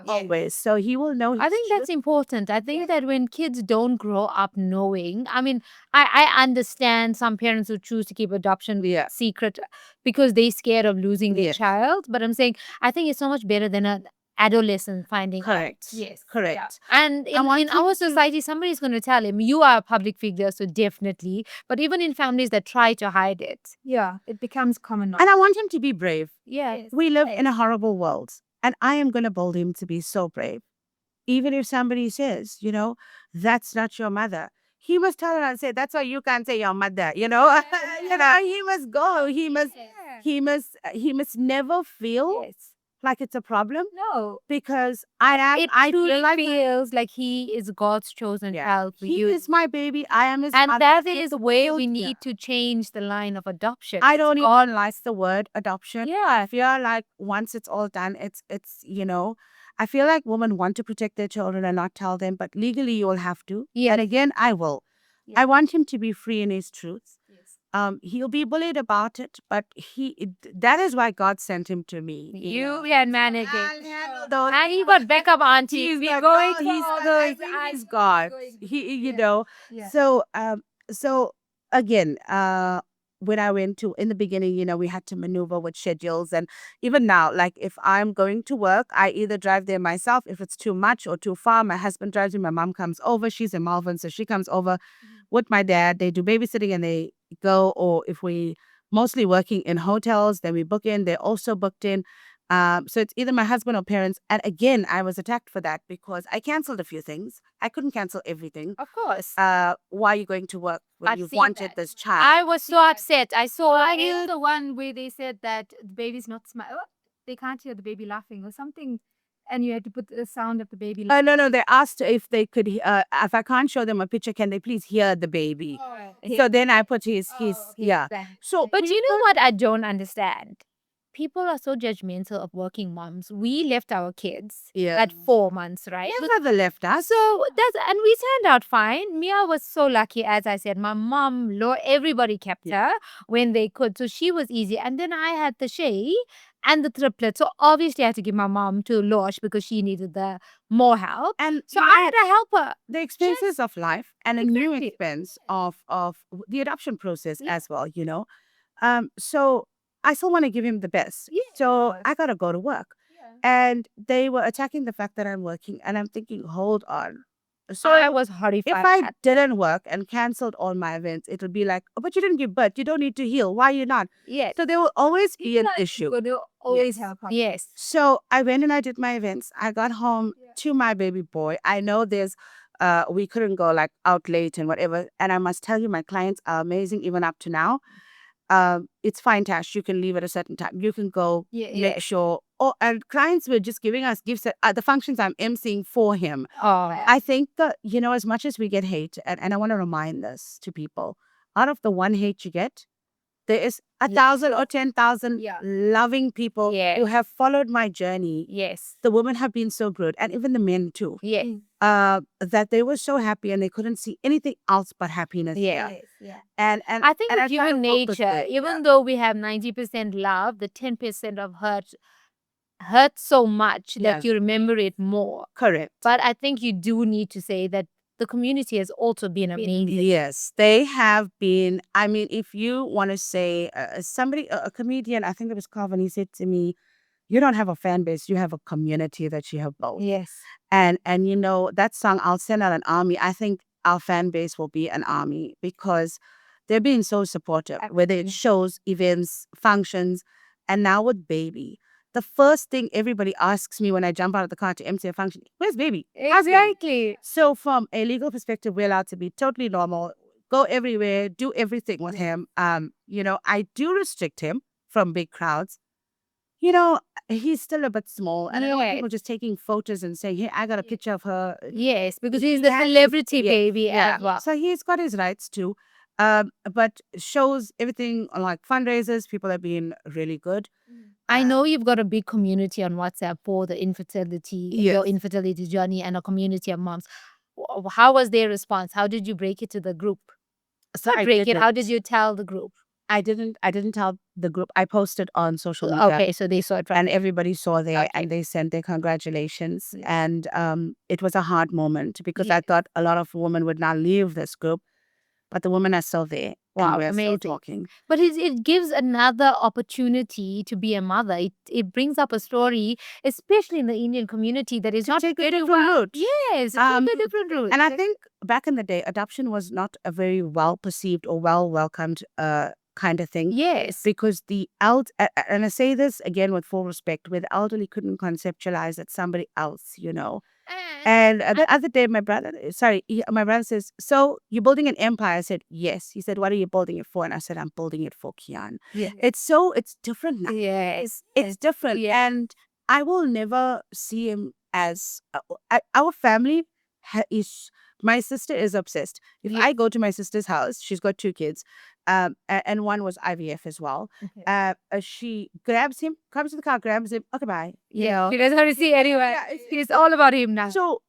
Speaker 2: Always. So he will know.
Speaker 1: I think that's important. I think that when kids don't grow up knowing, I mean, I understand some parents who choose to keep adoption secret because they're scared of losing their child. But I'm saying, I think it's so much better than an adolescent finding
Speaker 2: Correct.
Speaker 1: out. Yes.
Speaker 2: Correct.
Speaker 1: And in our society, somebody's going to tell him, you are a public figure, so definitely. But even in families that try to hide it.
Speaker 3: Yeah, it becomes common knowledge.
Speaker 2: And I want him to be brave.
Speaker 1: Yeah.
Speaker 2: We live in a horrible world. And I am going to build him to be so brave. Even if somebody says, that's not your mother. He must turn around and say, that's why you can't say your mother, He must go. He must never feel like it's a problem.
Speaker 3: No.
Speaker 2: Because I
Speaker 1: truly feels like he is God's chosen child for
Speaker 2: he
Speaker 1: you.
Speaker 2: is my baby. I am his
Speaker 1: And
Speaker 2: mother.
Speaker 1: that is where we need to change the line of adoption.
Speaker 2: I don't even like the word adoption.
Speaker 1: Yeah.
Speaker 2: I feel like once it's all done, it's I feel like women want to protect their children and not tell them, but legally you will have to.
Speaker 1: Yeah.
Speaker 2: And again, I will.
Speaker 1: Yeah.
Speaker 2: I want him to be free in his truth.
Speaker 1: Yes.
Speaker 2: He'll be bullied about it, but that is why God sent him to me.
Speaker 1: You can manage
Speaker 2: I'll
Speaker 1: it.
Speaker 2: handle those.
Speaker 1: And he got backup aunties.
Speaker 2: He's
Speaker 1: We're
Speaker 2: going.
Speaker 1: going
Speaker 2: He's
Speaker 1: for all those.
Speaker 2: He's God. He.
Speaker 3: Yeah.
Speaker 2: So again, when I went to in the beginning, we had to maneuver with schedules, and even now, like if I'm going to work, I either drive there myself if it's too much or too far. My husband drives me. My mom comes over. She's in Malvern, so she comes over with my dad. They do babysitting and they go. Or if we mostly working in hotels, then we book in. They're also booked in. So it's either my husband or parents. And again, I was attacked for that because I canceled a few things. I couldn't cancel everything.
Speaker 1: Of course.
Speaker 2: Why are you going to work when
Speaker 1: I've
Speaker 2: you've
Speaker 1: seen
Speaker 2: wanted
Speaker 1: that.
Speaker 2: this child?
Speaker 1: I was so upset. I saw
Speaker 3: Are you the one where they said that the baby's not smile? they can't hear the baby laughing or something, and you had to put the sound of the baby.
Speaker 2: No. They asked if they could, if I can't show them a picture, can they please hear the baby? So then I put his, yeah. So,
Speaker 1: But you know what I don't understand? People are so judgmental of working moms. We left our kids
Speaker 2: Yeah.
Speaker 1: at 4 months, right?
Speaker 2: never left us.
Speaker 1: So and we turned out fine. Mia was so lucky, as I said. My mom, everybody kept her when they could. So she was easy. And then I had the Shay and the triplets. So obviously I had to give my mom to Losh because she needed the more help.
Speaker 2: And
Speaker 1: So I had to help her.
Speaker 2: the expenses of life and a new
Speaker 1: Exactly.
Speaker 2: expense of the adoption process as well, you know. So I still want to give him the best. So I gotta go to work. And they were attacking the fact that I'm working, and I'm thinking, hold on. So
Speaker 1: I was horrified.
Speaker 2: if I didn't work and canceled all my events, it would be like, oh, but you didn't give birth. You don't need to heal. Why are you not?
Speaker 1: Yes.
Speaker 2: So there will always be an issue.
Speaker 3: They always have conflict.
Speaker 1: Yes.
Speaker 2: So I went and I did my events. I got home to my baby boy. I know we couldn't go like out late and whatever. And I must tell you, my clients are amazing even up to now. It's fine, Tash. You can leave at a certain time. You can go make sure. Oh, and clients were just giving us gifts at the functions I'm emceeing for him.
Speaker 1: Oh,
Speaker 2: I think that, you know, as much as we get hate, and I want to remind this to people, out of the one hate you get, there is 1,000 or 10,000 loving people who have followed my journey.
Speaker 1: yes.
Speaker 2: The women have been so good, and even the men too.
Speaker 1: Yes.
Speaker 2: That they were so happy and they couldn't see anything else but happiness.
Speaker 1: Yeah.
Speaker 2: And
Speaker 1: I think
Speaker 2: and
Speaker 1: with
Speaker 2: I try to
Speaker 1: human
Speaker 2: work this
Speaker 1: nature,
Speaker 2: way.
Speaker 1: even though we have 90% love, the 10% of hurt so much that you remember it more.
Speaker 2: Correct.
Speaker 1: But I think you do need to say that the community has also been amazing.
Speaker 2: Yes, they have been. I mean, if you want to say a comedian, I think it was Carvin, he said to me, you don't have a fan base, you have a community that you have built.
Speaker 1: Yes.
Speaker 2: And you know, that song, I'll Send Out an Army, I think our fan base will be an army because they're being so supportive, whether it shows, events, functions, and now with baby. The first thing everybody asks me when I jump out of the car to empty a function, where's baby?
Speaker 1: Exactly.
Speaker 2: So from a legal perspective, we're allowed to be totally normal, go everywhere, do everything with him. You know, I do restrict him from big crowds. You know, he's still a bit small. And I don't want people just taking photos and saying, hey, I got a picture of her.
Speaker 1: Yes, because he's the celebrity baby as well.
Speaker 2: So he's got his rights too. But shows everything on like fundraisers, people have been really good.
Speaker 1: I know you've got a big community on WhatsApp for the infertility, your infertility journey, and a community of moms. How was their response? How did you break it to the group?
Speaker 2: So
Speaker 1: How did you tell the group?
Speaker 2: I didn't tell the group. I posted on social media.
Speaker 1: Okay, so they saw it
Speaker 2: and everybody saw there and they sent their congratulations. And it was a hard moment because I thought a lot of women would now leave this group, but the women are still there.
Speaker 1: Wow,
Speaker 2: and we're
Speaker 1: amazing.
Speaker 2: still talking.
Speaker 1: But it gives another opportunity to be a mother. It brings up a story, especially in the Indian community, that is not
Speaker 2: take a
Speaker 1: very
Speaker 2: different
Speaker 1: well.
Speaker 2: route.
Speaker 1: Yes, take a different route.
Speaker 2: And I think back in the day, adoption was not a very well perceived or well welcomed kind of thing.
Speaker 1: Yes.
Speaker 2: Because the and I say this again with full respect, where the elderly couldn't conceptualize that somebody else, you know. And the other day, my brother says, so you're building an empire? I said, yes. He said, what are you building it for? And I said, I'm building it for Kian.
Speaker 1: Yeah.
Speaker 2: It's different now.
Speaker 1: Yes.
Speaker 2: It's different.
Speaker 1: Yeah.
Speaker 2: And I will never see him as, our family is, my sister is obsessed. If I go to my sister's house, she's got 2 kids, and one was IVF as well.
Speaker 1: Okay.
Speaker 2: She grabs him, comes to the car, grabs him, okay, bye.
Speaker 1: Yeah. She doesn't want to see anyone. Yeah, it's all about him now.
Speaker 2: So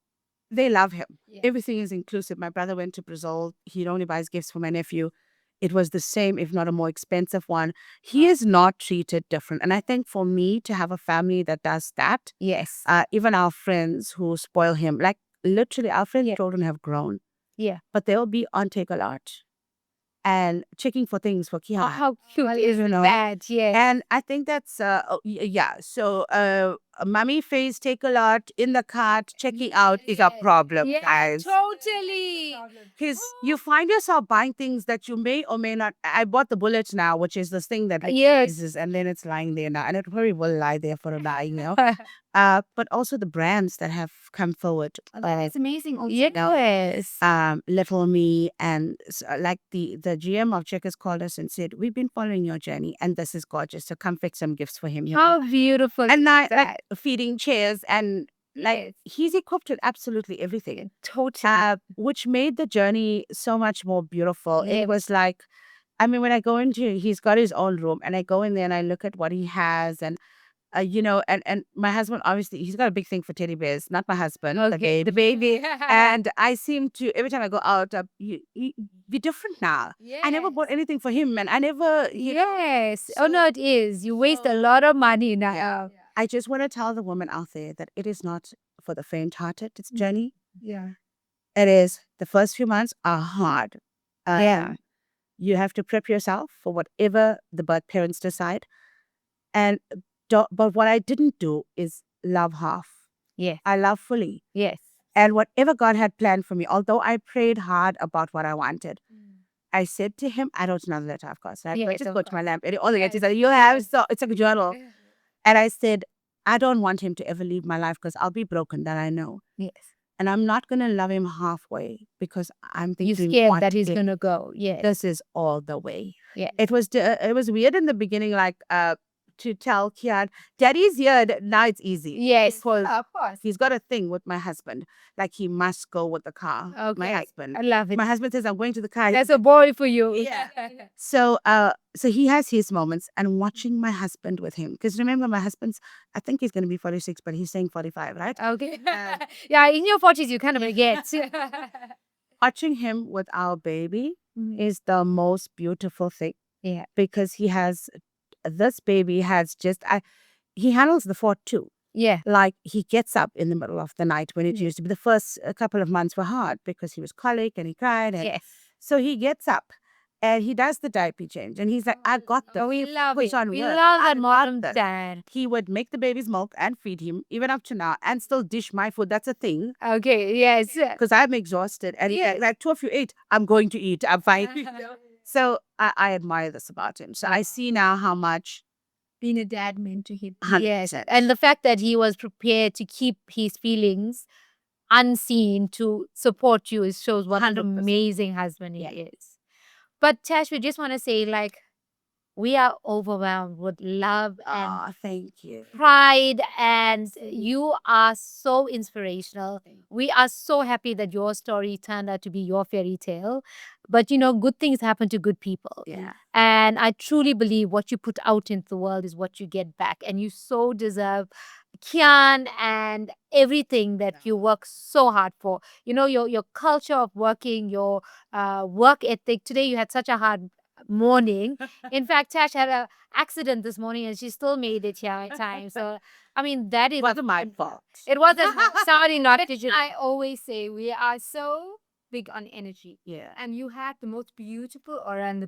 Speaker 2: they love him. Everything is inclusive. My brother went to Brazil. He only buys gifts for my nephew. It was the same, if not a more expensive one. He is not treated different. And I think for me to have a family that does that,
Speaker 1: yes,
Speaker 2: even our friends who spoil him, like literally our friends' children have grown.
Speaker 1: Yeah.
Speaker 2: But they'll be on Take a Lot and checking for things for Kian.
Speaker 1: How cute is that? Yeah.
Speaker 2: And I think that's, So mummy face, take a lot in the cart, checking out is a problem, guys.
Speaker 1: Totally.
Speaker 2: Because you find yourself buying things that you may or may not. I bought the bullet now, which is this thing that freezes, and then it's lying there now, and it probably will lie there for a while, but also the brands that have come forward.
Speaker 3: It's amazing. Also.
Speaker 1: Yes.
Speaker 2: Little Me, and like the GM of Checkers called us and said, "We've been following your journey, and this is gorgeous. So come fix some gifts for him."
Speaker 1: How beautiful.
Speaker 2: And
Speaker 1: is
Speaker 2: like
Speaker 1: that?
Speaker 2: feeding chairs, and like he's equipped with absolutely everything.
Speaker 1: Totally.
Speaker 2: Which made the journey so much more beautiful.
Speaker 1: Yeah.
Speaker 2: It was like, I mean, when I go into, he's got his own room, and I go in there and I look at what he has, and and my husband, obviously, he's got a big thing for teddy bears. Not my husband,
Speaker 1: Okay.
Speaker 2: the baby. And I seem to, every time I go out, you be different now. I never bought anything for him, and I never,
Speaker 1: Yes. Oh no, it is. You waste a lot of money now.
Speaker 2: I just want to tell the woman out there that it is not for the faint-hearted. It's a journey.
Speaker 3: Yeah.
Speaker 2: It is. The first few months are hard.
Speaker 1: Yeah.
Speaker 2: You have to prep yourself for whatever the birth parents decide. And but what I didn't do is love half.
Speaker 1: Yes.
Speaker 2: I love fully.
Speaker 1: Yes.
Speaker 2: And whatever God had planned for me, although I prayed hard about what I wanted, I said to him, I don't know the letter, of course. Right?
Speaker 1: Yes,
Speaker 2: I just
Speaker 1: of
Speaker 2: go to my
Speaker 1: course.
Speaker 2: lamp. And all the he said, you have, so it's like a journal. And I said, I don't want him to ever leave my life because I'll be broken, that I know.
Speaker 1: Yes.
Speaker 2: And I'm not going to love him halfway because I'm
Speaker 1: You're
Speaker 2: thinking,
Speaker 1: scared
Speaker 2: what
Speaker 1: that he's
Speaker 2: if
Speaker 1: gonna go. Yes.
Speaker 2: this is all the way.
Speaker 1: Yeah.
Speaker 2: It was weird in the beginning, like to tell Kian, Daddy's here. Now it's easy.
Speaker 1: Yes.
Speaker 2: Because
Speaker 3: Of course.
Speaker 2: he's got a thing with my husband. Like he must go with the car.
Speaker 1: Okay.
Speaker 2: My husband.
Speaker 1: I love it.
Speaker 2: My husband says, I'm going to the car.
Speaker 1: That's a boy for you.
Speaker 2: Yeah. So he has his moments, and watching my husband with him. Because remember, my husband's, I think he's going to be 46, but he's saying 45, right?
Speaker 1: Okay. Yeah, in your 40s, you kind of forget.
Speaker 2: Watching him with our baby is the most beautiful thing.
Speaker 1: Yeah.
Speaker 2: Because this baby has just, he handles the fort too.
Speaker 1: Yeah.
Speaker 2: Like he gets up in the middle of the night when it used to be. The first couple of months were hard because he was colic and he cried. And
Speaker 1: Yes.
Speaker 2: so he gets up and he does the diaper change. And he's like, I got the
Speaker 1: We love
Speaker 2: push
Speaker 1: it.
Speaker 2: on
Speaker 1: We
Speaker 2: work.
Speaker 1: love
Speaker 2: I
Speaker 1: that modern
Speaker 2: this."
Speaker 1: dad.
Speaker 2: He would make the baby's milk and feed him, even up to now, and still dish my food. That's a thing.
Speaker 1: Okay. Yes.
Speaker 2: Because I'm exhausted. And
Speaker 1: Yes.
Speaker 2: like, two of you ate, I'm going to eat. I'm fine. So I admire this about him. So I see now how much
Speaker 3: Being a dad meant to him.
Speaker 2: 100%.
Speaker 1: Yes. And the fact that he was prepared to keep his feelings unseen to support you shows what an
Speaker 2: 100%.
Speaker 1: amazing husband he is. But Tash, we just want to say, like, we are overwhelmed with love and
Speaker 2: Thank you.
Speaker 1: pride, and you are so inspirational. We are so happy that your story turned out to be your fairy tale. But good things happen to good people.
Speaker 2: Yeah.
Speaker 1: And I truly believe what you put out into the world is what you get back. And you so deserve Kian and everything that you work so hard for. Your culture of working, your work ethic. Today you had such a hard morning. In fact, Tash had an accident this morning and she still made it here in time. So, I mean, that is...
Speaker 2: It wasn't my fault.
Speaker 1: It wasn't. Sorry, not to...
Speaker 3: I always say we are so big on energy.
Speaker 2: Yeah.
Speaker 3: And you had the most beautiful aura and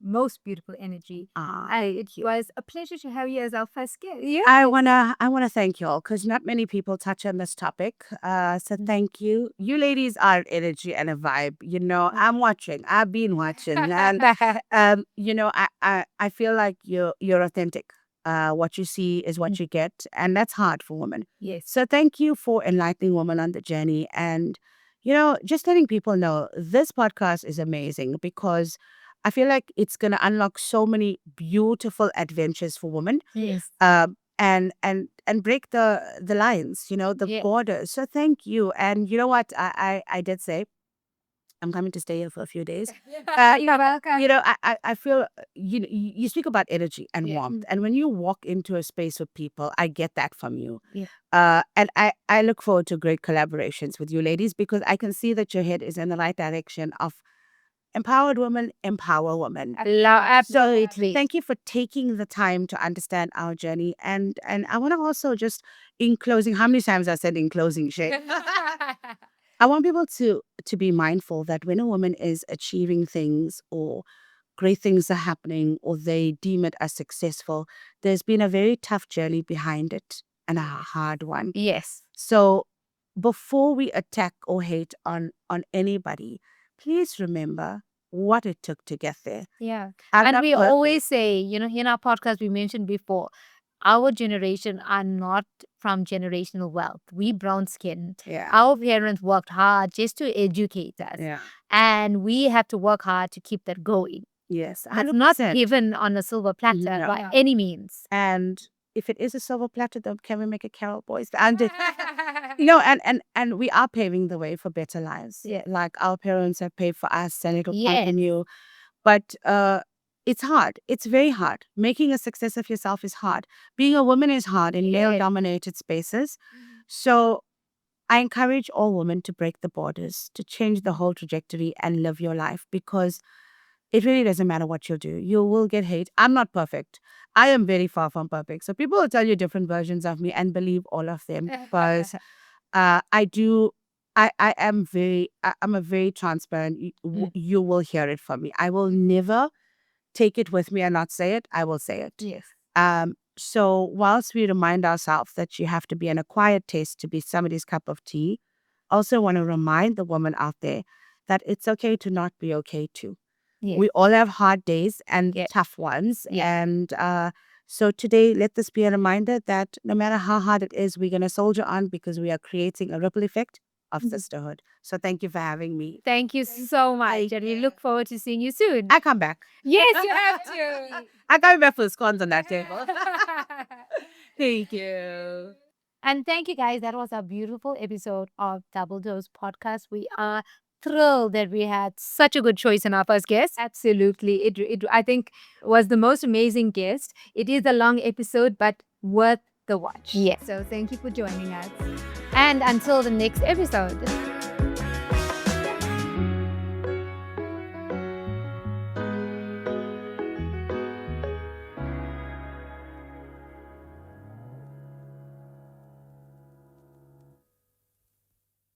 Speaker 3: most beautiful energy. It
Speaker 2: you.
Speaker 3: was a pleasure to have you as our first guest.
Speaker 1: Yeah.
Speaker 2: I wanna thank you all because not many people touch on this topic. So thank you. You ladies are energy and a vibe. I'm watching. I've been watching, and I feel like you're authentic. What you see is what you get, and that's hard for women.
Speaker 1: Yes.
Speaker 2: So thank you for enlightening women on the journey, and just letting people know this podcast is amazing because I feel like it's going to unlock so many beautiful adventures for women.
Speaker 1: Yes.
Speaker 2: And break the lines, the borders. So thank you. And you know what? I did say I'm coming to stay here for a few days.
Speaker 3: You're welcome.
Speaker 2: I feel you speak about energy and warmth, and when you walk into a space with people, I get that from you.
Speaker 1: Yeah.
Speaker 2: And I look forward to great collaborations with you ladies because I can see that your head is in the right direction of empowered women, empower women.
Speaker 1: Absolutely.
Speaker 2: So thank you for taking the time to understand our journey. And I want to also just, in closing, how many times I said in closing, Shay? I want people to be mindful that when a woman is achieving things or great things are happening or they deem it as successful, there's been a very tough journey behind it. and a hard one.
Speaker 1: Yes.
Speaker 2: So before we attack or hate on anybody, please remember what it took to get there.
Speaker 1: Yeah.
Speaker 2: I'm
Speaker 1: And
Speaker 2: not
Speaker 1: we
Speaker 2: perfect.
Speaker 1: always say, in our podcast, we mentioned before, our generation are not from generational wealth. We brown skinned.
Speaker 2: Yeah.
Speaker 1: Our parents worked hard just to educate us.
Speaker 2: Yeah.
Speaker 1: And we have to work hard to keep that going.
Speaker 2: Yes.
Speaker 1: It's not
Speaker 2: 100%.
Speaker 1: given on a silver platter
Speaker 2: No.
Speaker 1: by any means.
Speaker 2: And if it is a silver platter, then can we make a Carol Boys? And and we are paving the way for better lives.
Speaker 1: Yeah.
Speaker 2: Like our parents have paid for us, and it'll
Speaker 1: Yes.
Speaker 2: continue. But it's hard. It's very hard. Making a success of yourself is hard. Being a woman is hard in male-dominated spaces. So I encourage all women to break the borders, to change the whole trajectory and live your life, because it really doesn't matter what you do. You will get hate. I'm not perfect. I am very far from perfect. So people will tell you different versions of me and believe all of them, because I do. I'm a very transparent. You will hear it from me. I will never take it with me and not say it. I will say it.
Speaker 1: Yes.
Speaker 2: So whilst we remind ourselves that you have to be an acquired taste to be somebody's cup of tea, also want to remind the woman out there that it's okay to not be okay too.
Speaker 1: Yes.
Speaker 2: We all have hard days and
Speaker 1: Yes.
Speaker 2: tough ones.
Speaker 1: Yes.
Speaker 2: And so today, let this be a reminder that no matter how hard it is, we're going to soldier on, because we are creating a ripple effect of sisterhood. So thank you for having me.
Speaker 1: Thank you so much. And we look forward to seeing you soon.
Speaker 2: I come back.
Speaker 1: Yes, you have to.
Speaker 2: I got my first scones on that table. Thank you.
Speaker 1: And thank you, guys. That was a beautiful episode of Double Dose Podcast. We are thrilled that we had such a good choice in our first guest.
Speaker 3: Absolutely. It I think was the most amazing guest. It is a long episode, but worth the watch.
Speaker 1: Yes.
Speaker 3: So thank you for joining us.
Speaker 1: And until the next episode.